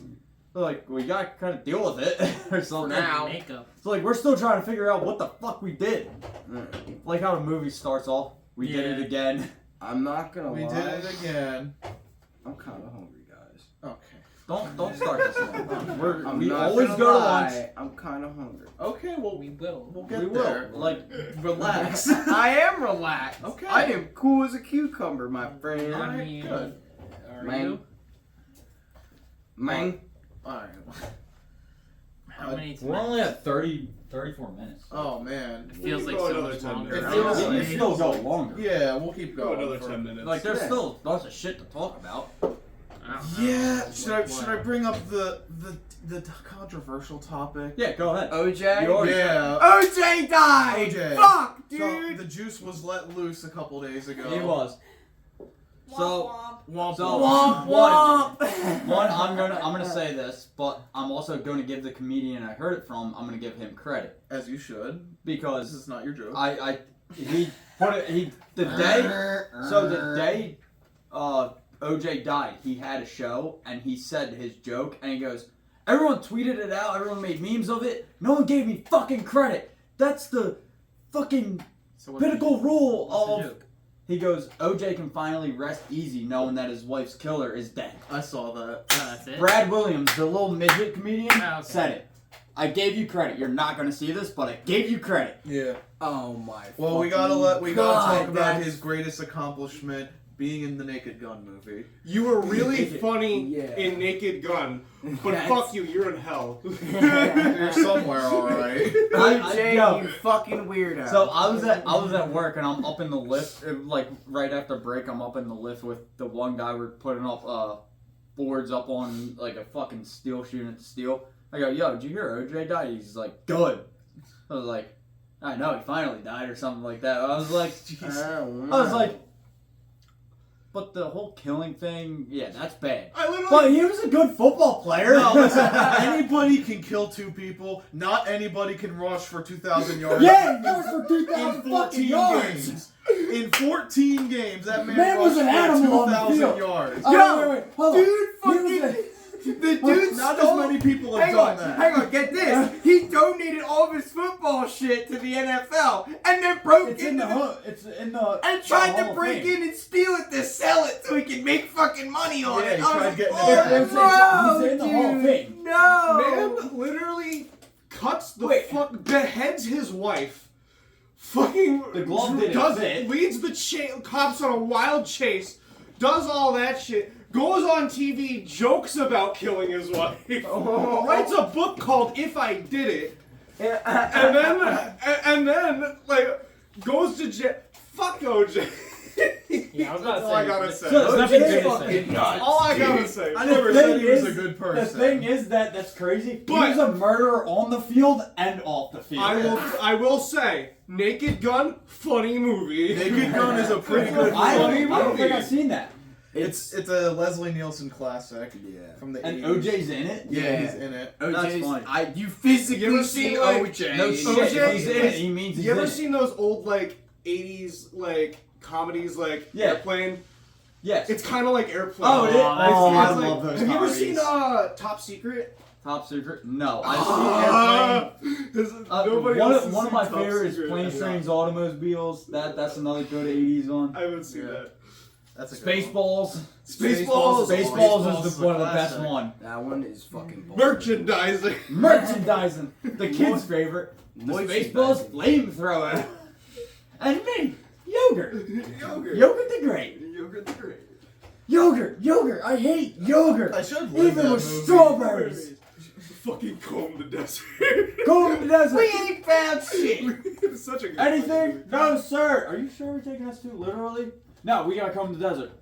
They're like, "We gotta kind of deal with it or something." now. Makeup. So like, we're still trying to figure out what the fuck we did. Like how the movie starts off. We did it Yeah. again. I'm not gonna We lie. did it again. I'm kind of hungry, guys. Okay. Don't start this one. I'm We not always gonna go to lie, lunch. I'm kind of hungry. Okay, well, We will. we'll get We will. there. Like, Relax. I am relaxed. Okay. I am cool as a cucumber, my friend. I Alright, mean, good. Are Man. you? Man. Alright. How many? we're only at 34 minutes. Oh, man. It feels We'll like go so another much 10 longer. minutes. It feels We like- can still go longer. Yeah, we'll keep Go going. another for- 10 minutes. Like, there's Yeah. still lots of shit to talk about. I don't know. Yeah, should I What? bring up the controversial topic? Yeah, go ahead. OJ? You already- Yeah. OJ died! OJ. Fuck, So dude! the juice was let loose a couple days ago. He was. So- Womp So- womp. Womp womp! One, I'm gonna say this, but I'm also going to give the comedian I heard it from. I'm gonna give him credit As you should. This because is not your joke. he put it. The day OJ died, he had a show and he said his joke and he goes, everyone tweeted it out, everyone made memes of it. No one gave me fucking credit. That's the fucking pinnacle rule of. He goes, OJ can finally rest easy knowing that his wife's killer is dead. I saw that. That's it. Brad Williams, the little midget comedian, Oh, okay. said it. I gave you credit. You're not gonna see this, but I gave you credit. Yeah. Oh my. Well, we fucking gotta God, talk about that's- his greatest accomplishment being in the Naked Gun movie. You were really funny Yeah. in Naked Gun, but That's- fuck you, you're in hell. You're somewhere, all right. OJ, yo. you fucking weirdo. So I was at work and I'm up in the lift, like right after break. I'm up in the lift with the one guy. We're putting up boards up on like a fucking steel sheet at the steel. I go, yo, did you hear OJ died? He's like, good. I was like, I know he finally died or something like that. I was like, but the whole killing thing, yeah, that's bad. I literally. But he was a good football player. No, listen, anybody can kill 2 people. Not anybody can rush for 2,000 yards. Yeah, he rushed for in 2,000 fucking 14 yards. games. In 14 games, that man, Man was rushed an for animal on the 2,000 field. yards. Yo, hold on. dude, fucking. The dude Not stole. as many people have Hang done on, that. hang on, get this. He donated all of his football shit to the NFL and then broke It's in into the It's in the. and tried Hall to of break Fame. in and steal it to sell it so he can make fucking money on Yeah, it. he I tried was getting like, it back. oh, He's in the Hall of dude, Fame. No. Man literally cuts the Wait. beheads his wife. Fucking The glove didn't fit. leads the cops on a wild chase, does all that shit, goes on TV, jokes about killing his wife, writes a book called If I Did It, and then like goes to jail. Fuck OJ. Yeah, I was about That's to all I say. gotta say. There's nothing OJ good to fucking say. nuts. All I gotta say. I never The said thing he was is- a good The person. thing is that's crazy. He But- was a murderer on the field and off the field. I will say, Naked Gun, funny movie. Naked Gun is a pretty good I funny don't think movie. I've seen that. It's a Leslie Nielsen classic. Yeah. From the And 80s. OJ's in it. Yeah, Yeah. he's in it. That's OJ's, funny. you physically You ever see seen, like, OJ. No in shit. OJ If he's in it, he means he's You ever in it. seen those old like 80s like comedies like Yeah. Airplane? Yes. It's kind of like Airplane. Oh, it is. Oh, Oh, I It's like- love those Have you ever comedies. seen Top Secret? Top Secret? No. I've seen Airplane. Nobody else has One of seen my Top favorites, Secret. Planes, Trains, Automobiles. That's another good 80s one. I haven't seen Yeah. that. That's a good one. Spaceballs. Spaceballs Spaceballs is is one of the a best classic. one. That one is fucking bullshit. Merchandising. Merchandising. The kids' favorite. The Spaceballs flamethrower. And me. Yogurt. Yogurt. Yogurt the Great. Yogurt the Great. Yogurt. I hate yogurt. I should live Even that with movie. strawberries. Fucking comb the desert. Go to the desert. We ain't found shit. It's such a good Anything? movie. No, sir. Are you sure we're taking us too literally? No, we gotta come to the desert.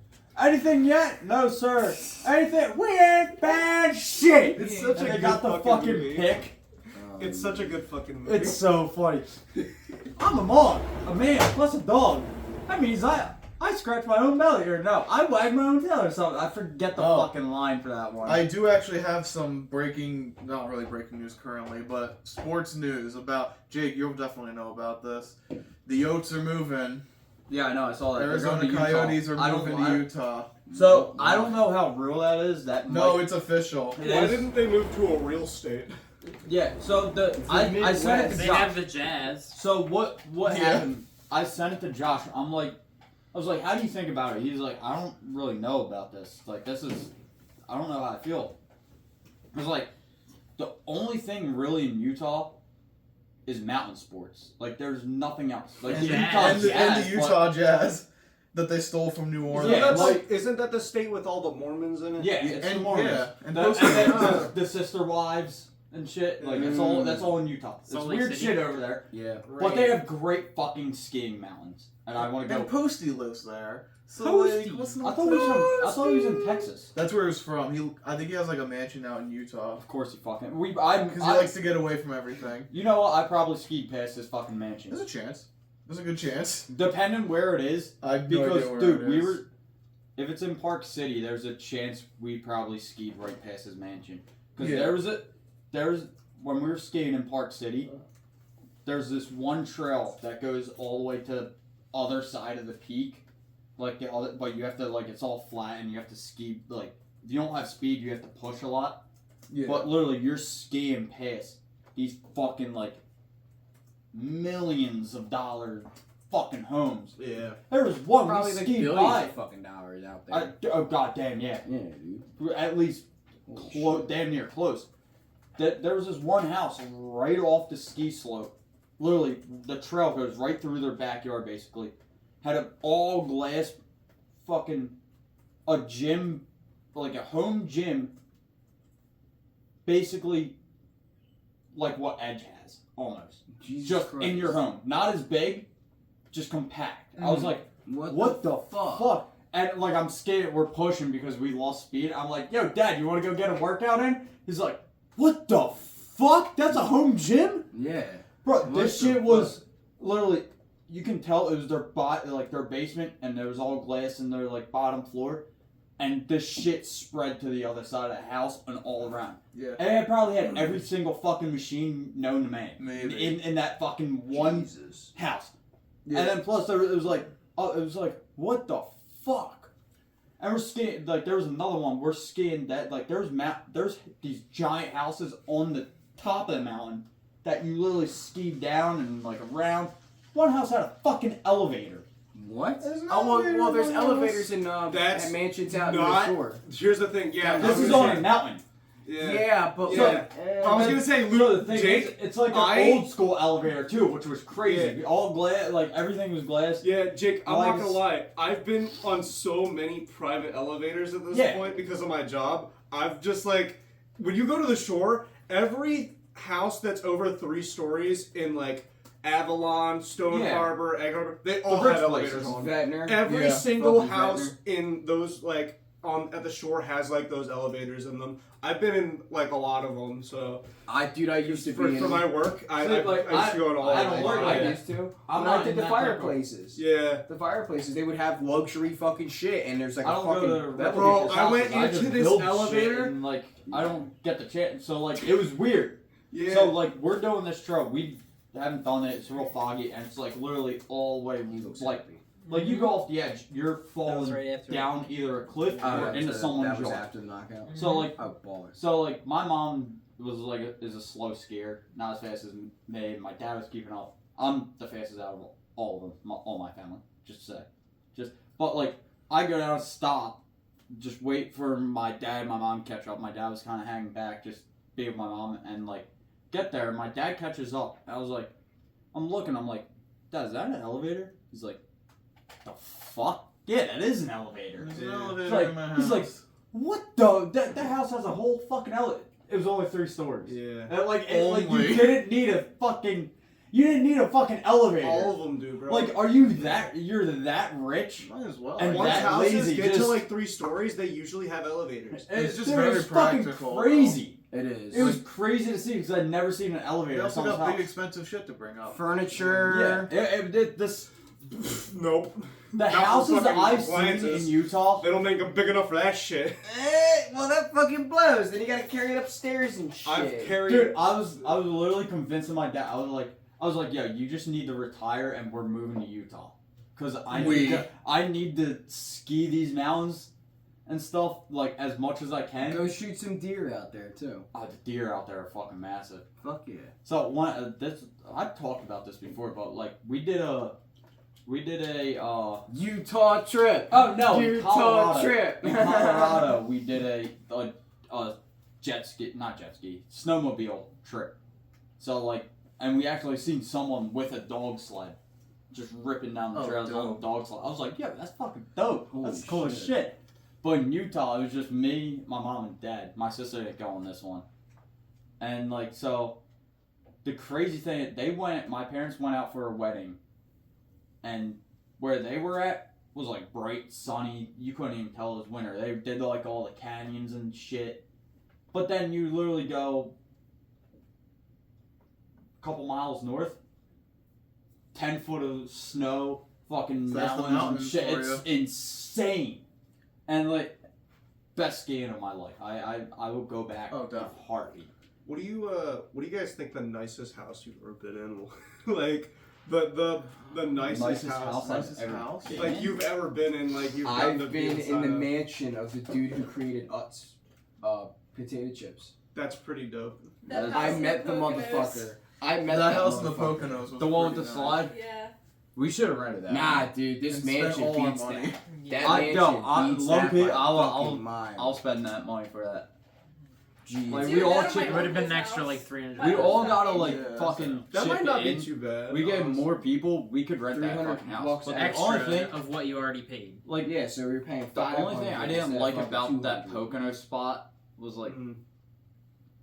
Anything yet? No, sir. Anything? We ain't found shit. It's such And a they good got the fucking movie. pick. It's such a good fucking movie. It's so funny. I'm a mom, a man, plus a dog. That means I scratch my own belly, or no, I wag my own tail or something. I forget the Oh. fucking line for that one. I do actually have some not really breaking news currently, but sports news about, Jake, you'll definitely know about this. The Yotes are moving. Yeah, I know. I saw that. They're Arizona going to Utah. Coyotes are I don't- moving I- to Utah. So I don't know how real that is. That No, might- it's official. it Why is. didn't they move to a real state? Yeah. So I sent it to They Josh. have the Jazz. So what Yeah. happened? I sent it to Josh. I was like, how do you think about it? He's like, I don't really know about this. Like, I don't know how I feel. I was like, the only thing really in Utah is mountain sports. Like, there's nothing else. Like, And, the Jazz. Utah and the Jazz, Utah Jazz that they stole from New Orleans. Yeah, Isn't that the state with all the Mormons in it? Yeah, it's and- the Mormons. yeah, and The, those- and then the sister wives and shit. Like, that's all in Utah. It's Salt Lake weird City. shit over there. Yeah. But they have great fucking skiing mountains. And I want to go. And Posty lives there. So Posty? like, what's I not thought he was in Texas. That's where he's from. I think he has like a mansion out in Utah. Of course he fucking. Because he likes to get away from everything. You know what? I probably skied past his fucking mansion. There's a chance. There's a good chance. Depending where it is, I have no because idea where dude, it we is. were. If it's in Park City, there's a chance we probably skied right past his mansion. Because Yeah. there was when we were skiing in Park City, there's this one trail that goes all the way to the other side of the peak, like the other, but you have to like it's all flat and you have to ski like if you don't have speed you have to push a lot. Yeah. But literally you're skiing past these fucking like millions of dollar fucking homes. Yeah. There was one Probably we like skied billions by. of fucking dollars out there. Oh goddamn yeah. Yeah, dude. At least damn near close. There was this one house right off the ski slope. Literally, the trail goes right through their backyard. Basically, had an all glass, fucking, a gym, like a home gym. Basically, like what Edge has, almost. Jesus Just Christ. in your home, not as big, just compact. I was like, What the fuck? And like I'm skating, we're pushing because we lost speed. I'm like, yo, Dad, you want to go get a workout in? He's like, what the fuck? That's a home gym, Yeah. bro. What This the shit was literally. You can tell it was like their basement, and there was all glass in their like bottom floor, and this shit spread to the other side of the house and all around. Yeah. And it probably had every single fucking machine known to man Maybe. in that fucking one Jesus. house. Yeah. And then plus it was like, what the fuck? And we're skiing, like there was another one, we're skiing that, like there's these giant houses on the top of the mountain that you literally ski down and like around. One house had a fucking elevator. What? There's an Oh, elevator well, there's in my house. elevators in That's at mansions out in not- the shore. Here's the thing. Yeah. This I was is gonna on a say- mountain. Yeah, but Yeah. like, I was gonna say, So Luke, the thing Jake. is, it's like an I- old school elevator too, which was crazy. All glass, like everything was glass. Yeah, Jake, I'm Like- not gonna lie. I've been on so many private elevators at this Yeah. point because of my job. I've just like, when you go to the shore, every house that's over 3 stories in like Avalon, Stone Yeah. Harbor, Egg Harbor, they all rich have elevators places. on. Ventnor. Every Yeah, single fucking house Ventnor. in those like at the shore has like those elevators in them. I've been in like a lot of them, so I used to for, be for in. my work, I See, like, used to go in all I of don't them. work I like yeah. used to. I'm When I not did in the that type of- fireplaces. Yeah. The fireplaces, they would have luxury fucking shit, and there's like I a don't fucking. go to that Bro, would people's I went houses. into just this build shit elevator- and like I don't get the chance. So like it was weird. Yeah. So like we're doing this trail. We haven't done it. It's real foggy and it's like literally all the way He looks like happy. you go off the edge, you're That was falling right after. down either a cliff or into So someone's that was yard. after the knockout. So like Oh, baller. so like my mom was like is a slow skier, not as fast as me. My dad was keeping up. I'm the fastest out of all of them, all my family. Just to say, but like I go down, stop, just wait for my dad and my mom to catch up. My dad was kind of hanging back, just be with my mom, and like get there. My dad catches up. I was like, I'm looking. I'm like, Dad, is that an elevator? He's like, the fuck? Yeah, that is an elevator. There's an Yeah. elevator It's like- in my house. he's like, What the? That house has a whole fucking elevator. It was only 3 stories. Yeah. And like Only. you didn't need a fucking elevator. All of them do, bro. Like, are you you're that rich? Might as well. And once that houses lazy, get to just- like 3 stories, they usually have elevators. It's just Dude, very it was fucking practical, crazy. It is. It was crazy to see because I'd never seen an They elevator in also someone's got big house. expensive shit to bring up. Furniture. Yeah, this Nope. the Not for houses that fucking I've seen appliances. in Utah. They don't make them big enough for that shit. Well, that fucking blows. Then you gotta carry it upstairs and shit. I've carried. Dude, I was literally convincing my dad. I was like, yo, you just need to retire and we're moving to Utah, cause I need to ski these mountains and stuff like as much as I can. Go shoot some deer out there too. Oh, the deer out there are fucking massive. Fuck yeah. So I've talked about this before, but like we did a Utah trip. oh no, in Utah Colorado. trip. In Colorado, we did a snowmobile trip. So like, and we actually seen someone with a dog sled, just ripping down the Oh, trails on dope. a dog sled. I was like, yeah, that's fucking dope. Holy That's cool as shit. shit. But in Utah, it was just me, my mom, and dad. My sister didn't go on this one, and like so. The crazy thing, my parents went out for a wedding, and where they were at was like bright, sunny. You couldn't even tell it was winter. They did like all the canyons and shit. But then you literally go a couple miles north, 10 foot of snow, fucking That's the mountains and mountains shit. for It's insane. And like, best skiing of my life. I will go back Oh, with a definitely. heartbeat. What do you guys think the nicest house you've ever been in? Like the nicest house. Nicest house? Like you've ever been in, like you've gotten to I've be been in the inside of. mansion of the dude who created Utz, potato chips. That's pretty dope. That I house in met the Poconos. motherfucker. I met That that house in the motherfucker. Poconos was The one with pretty the nice. slide. Yeah. We should have rented that. Nah, dude, this And spent mansion all our beats money. that. That I- mansion no, I- beats low that key, by I'll- fucking mile. I'll spend that money for that. Jeez. Like, Dude, we all that chip- at It my would have been an uncle's extra house. like 300. We Yeah. all gotta like Yeah, fucking That chip might not in. be too bad. We get honestly. more people, we could rent that 300 fucking house. bucks But the extra only thing, of what you already paid. like, Yeah, so we were paying the only thing I 500 didn't instead like of about that 200. Pocono spot was like, Mhm.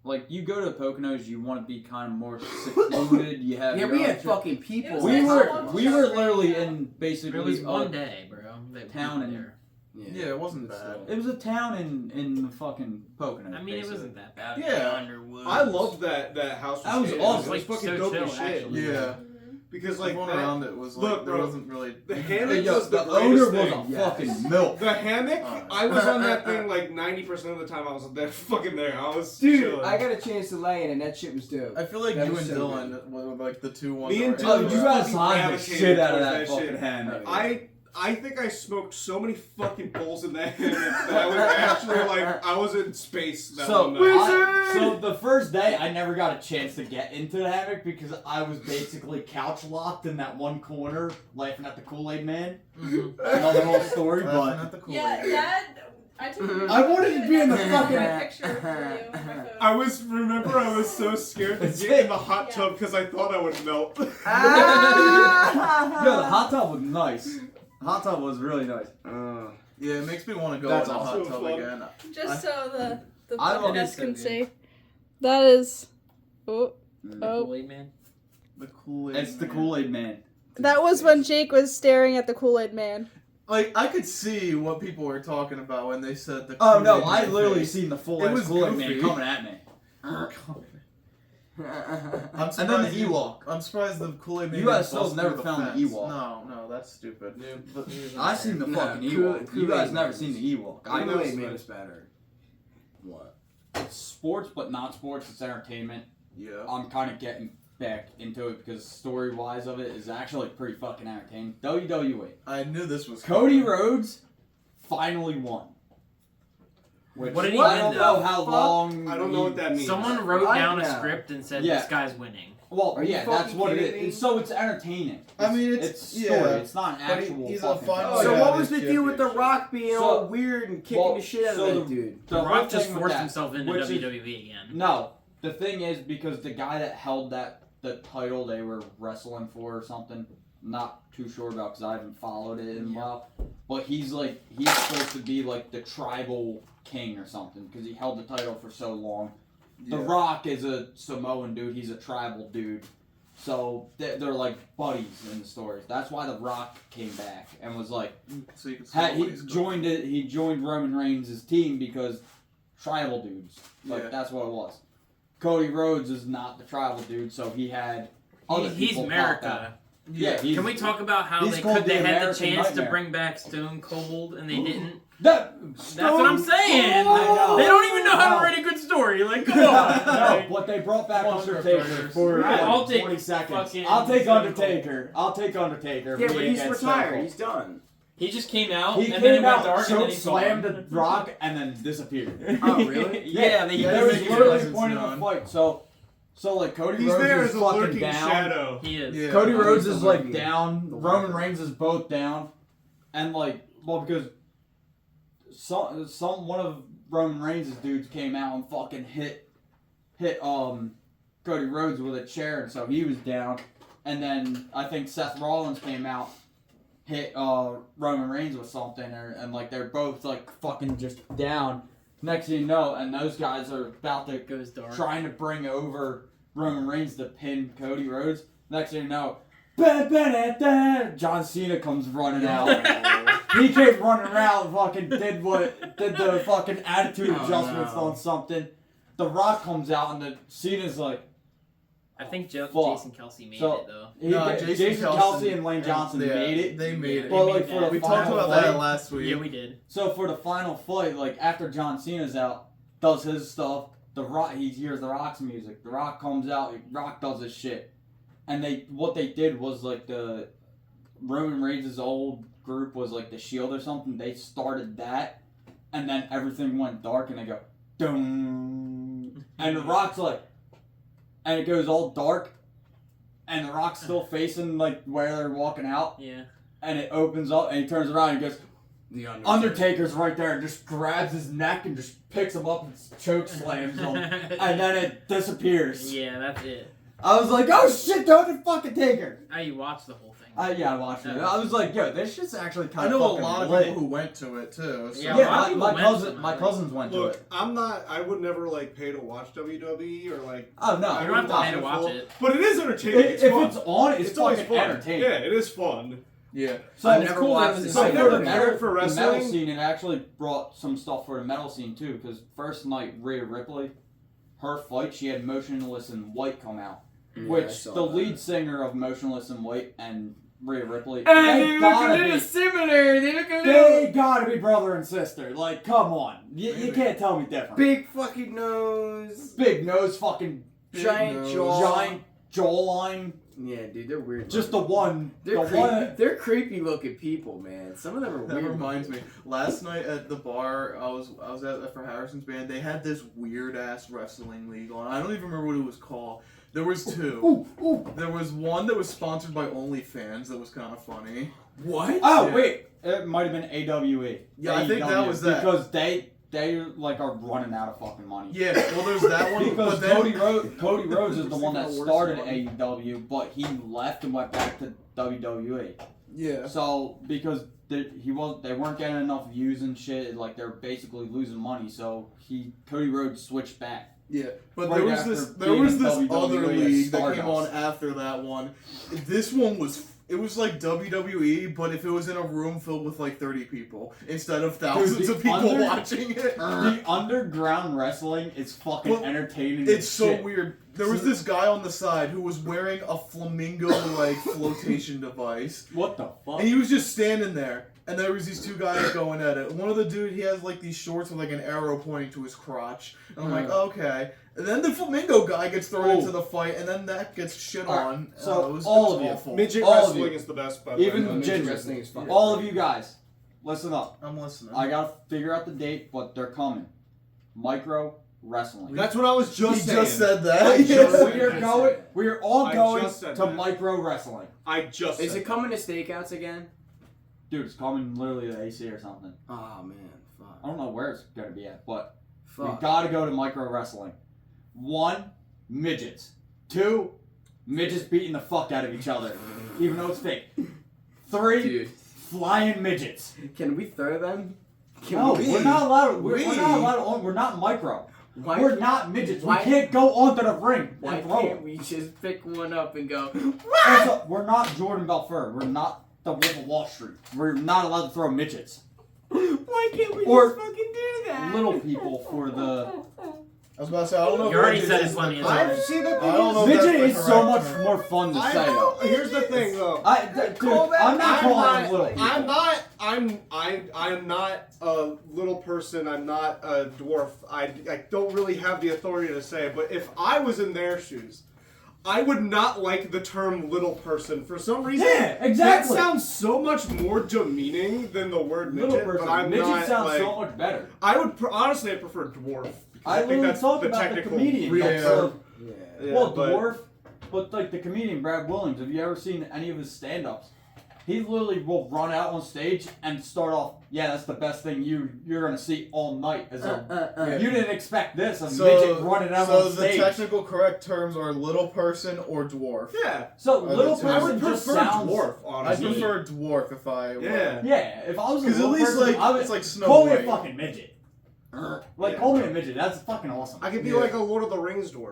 like you go to the Poconos, you want to be kind of more secluded. You have Yeah, your we own had shit. fucking people. It was We like were someone we were showed literally me, in basically It was a one day, bro. That town we in were there. Yeah, it wasn't bad. It was a town in the fucking Poconos. I mean, it basically. wasn't that bad. Yeah. Underwood. I loved that house. That was staying in. awesome. It was Like, fucking so dope as chill, shit. actually. Yeah. Mhm. Because like Everyone that, around it was like, Look, there bro, wasn't really. the Hey, hammock yo, was the the owner greatest was thing. a Yes. fucking milk. The hammock, Oh. I was on that thing like 90% of the time I was there fucking there. I was Dude, chilling. I got a chance to lay in and that shit was dope. I feel like That you was and so Dylan were like the two ones. Me that and were Dylan Oh, into you it. guys fucking signed the gravitated shit out of towards that that fucking shit. hammock. I think I smoked so many fucking bowls in that hammock that I was actually like I was in space that So, one night. so the first day, I never got a chance to get into the hammock because I was basically couch locked in that one corner, laughing at the Kool-Aid Man. Mhm. Another whole story, Laughing but at the Kool-Aid. Yeah, that. I took a I wanted to be in the I fucking- took a picture for you on my phone. I was so scared to get in the hot tub because I thought I would melt. yo, the hot tub was nice. The hot tub was really nice. Yeah, it makes me want to go That's in the hot also tub fun. again. Just so the I love podcast it. can see. That is. Oh, oh. Kool-Aid Man. The Kool-Aid. It's the Man. Kool-Aid Man. That was when Jake was staring at the Kool-Aid Man. Like I could see what people were talking about when they said the. Oh no, Kool-Aid I Man literally face. seen the full It ass was Kool-Aid Man goofy. coming at me. I'm And surprised then the you- Ewok. I'm surprised the Kool-Aid Man. You guys didn't still bust never through the found the fence. Ewok. No, that's stupid. I seen the No, fucking Kool- Ewok. You guys Kool-Aid never Man seen is- the Ewok. I know Kool-Aid Man is better. What? it's sports, but not sports. It's entertainment. Yeah. I'm kind of getting back into it because story-wise of it is actually pretty fucking entertaining. WWE. I knew this was Cody coming. Rhodes finally won. Which What did he I win, don't though? know how long. I don't know what that means. Someone wrote Right down a now. script and said Yeah. this guy's winning. Well, Are you yeah, that's fucking what it kidding me? is. So it's entertaining. I mean, It's it's story. yeah. It's not an But actual. he's a fucking final- thing. So yeah, what was this the deal with The championship. Rock being So- all weird and kicking well, the shit out so of that the- dude? The The whole Rock just thing with forced that- himself into which is- WWE again. No, the thing is because the guy that held the title they were wrestling for or something. Not too sure about because I haven't followed it in a while. But he's supposed to be like the tribal king or something because he held the title for so long. The Yeah. Rock is a Samoan dude. He's a tribal dude. So they're like buddies in the stories. That's why The Rock came back and was like, So you can see he what he's joined it. He joined Roman Reigns' team because tribal dudes. Like Yeah. that's what it was. Cody Rhodes is not the tribal dude, so he had other He's people pop America. out. Yeah, he's, Can we talk about how he's they called they the had the American chance Nightmare. to bring back Stone Cold and they didn't? That's what I'm saying. Cold! They don't even know how No. to write a good story. Like, come on. No, Like, but they brought back Come on, Undertaker Scriptwriters. for Right, I'll take 20 seconds. fucking I'll take Stone Undertaker. I'll take Undertaker. Yeah, being but he's against Stone retired. Cold. He's done. he just came out He and then he came went out, dark and then choke he slammed gone. the Rock, and then disappeared. Oh, really? Yeah, they Yeah, there was making literally presence a point in the known. fight. So like Cody He's Rhodes there is as a fucking lurking down. shadow. He is. Yeah. Cody Oh, Rhodes he's is the like lurking- down. the Roman lurking. Reigns is both down, and like because some one of Roman Reigns' dudes came out and fucking hit Cody Rhodes with a chair, and so he was down. And then I think Seth Rollins came out, hit Roman Reigns with something, and like they're both like fucking just down. Next thing you know, and those guys are about to It goes dark. trying to bring over Roman Reigns to pin Cody Rhodes. Next thing you know, John Cena comes running out. He came running around and fucking did the fucking attitude Oh, adjustments no. on something. The Rock comes out and the Cena's like, I think Fuck. Jason Kelsey made So- it though. Jason Kelsey and Lane Johnson yeah, made it. They made it. But They like made for that. the We talked final about fight, that last week. Yeah, we did. so for the final fight, like after John Cena's out, does his stuff, The Rock, he hears the Rock's music. The Rock comes out. Rock does his shit, and what they did was like the Roman Reigns' old group was like the Shield or something. They started that, and then everything went dark, and they go, dum, and the Rock's like, and it goes all dark, and the Rock's still facing like where they're walking out. Yeah. And it opens up, and he turns around and goes, "The Undertaker's right there," and just grabs his neck and just picks him up and choke slams him, and then it disappears. Yeah, that's it. I was like, "Oh shit, the Undertaker!" How you watch the whole thing? Yeah, I watched it. I was like, "Yo, this shit's actually kind I of know a fucking lot of lit." people who went to it too. So. Yeah, Yeah, my went cousins went to Look, it. I would never like pay to watch WWE or like. Oh no, You don't have to pay to watch it. But it is entertaining. It's If fun. it's on, it's always fucking fun. entertaining. Yeah, it is fun. Yeah. So I've it's never cool watched that it. it's So like for the the metal, for the wrestling? metal scene. It actually brought some stuff for the metal scene too. Because first night, Rhea Ripley, her fight, she had Motionless in White come out, Yeah, I which saw the that. lead singer of Motionless in White and Rhea Ripley, They look a little similar. They look a little they gotta be brother and sister. Like, come on, you can't tell me different. big fucking nose, Big nose, fucking giant nose. jaw. giant jawline. Yeah, dude, they're weird. Just the looking. one. They're the creepy. one. They're creepy looking people, man. Some of them are That weird. reminds me. Last night at the bar, I was at for Harrison's band. They had this weird ass wrestling league on. I don't even remember what it was called. There was two. Ooh. There was one that was sponsored by OnlyFans. That was kind of funny. What? Oh Yeah. wait, it might have been AWE. Yeah, I think that AEW, was that. because they like are running out of fucking money. Yeah. Well, there's that one. Because but then, Cody Rhodes is the one that Worse started one. AEW, but he left and went back to WWE. Yeah. So because they weren't getting enough views and shit, like they're basically losing money. So Cody Rhodes switched back. Yeah, but Right there was after this being in WWE other as league that came on Stardust. after that one. This one was like WWE, but if it was in a room filled with like 30 people instead of thousands the of people under- watching it. The underground wrestling is fucking Well, entertaining. It's as so shit. weird. There was this guy on the side who was wearing a flamingo like flotation device, What the fuck? and he was just standing there. And there was these two guys going at it. One of the dude, he has like these shorts with like an arrow pointing to his crotch. And I'm like, okay. And then the flamingo guy gets thrown into the fight, and then that gets shit Alright, on. so it was all of you. awful. Midget All of wrestling you. is the best. By Even the way. Midget Ginger. wrestling is fucking. All of you guys, listen up. I'm listening. I gotta figure out the date, but they're coming. Micro wrestling. That's what I was He just saying. just said I that. just Yes. said We are going. We are all I going just said to that. micro wrestling. I just. Is said it coming to stakeouts again? Dude, it's coming literally to AC or something. Oh man, I fuck. don't know where it's gonna be at, but we Fuck. gotta go to micro wrestling. 1, midgets. 2, midgets beating the fuck out of each other, even though it's fake. 3, Dude, flying midgets. can we throw them? Can No, we? we're not allowed. We're We- not allowed on. We're not micro. Why, We're not midgets. why- We can't go onto the ring Why and throw can't it. we just pick one up and go? Also, we're not Jordan Belfort. We're not the Wolf of Wall Street. We're not allowed to throw midgets. Why can't we Or just fucking do that? Little people for the I was about to say, I don't know. You if already midget said it is plenty of the times. correct- I see the I thing don't know. is, if midget that's the is so correct much term. more fun to I say. know. Here's the thing, though. Dude, Call I'm not calling them little people. I'm not a little person. I'm not a dwarf. I don't really have the authority to say it, but if I was in their shoes, I would not like the term little person for some reason. Yeah, exactly. That sounds so much more demeaning than the word midget. Little person. But I'm midget not sounds like. so much better. I would honestly, I prefer dwarf. Because I think literally that's talked the about the technical. comedian. Yeah. So, Yeah. well, but- dwarf, but like the comedian Brad Williams. Have you ever seen any of his stand-ups? He literally will run out on stage and start off. Yeah, that's the best thing you're gonna see all night. As a you didn't expect this. A midget running out so on the stage. technical correct terms are little person or dwarf. Yeah, So Are little the two- I person would just prefer sounds. dwarf. I Honestly, prefer dwarf if I. Yeah. Yeah, if I was a Because at little least person, like I would it's like Snow call me a White. fucking midget. Like Yeah. call me a midget. That's fucking awesome. I could be Yeah. like a Lord of the Rings dwarf.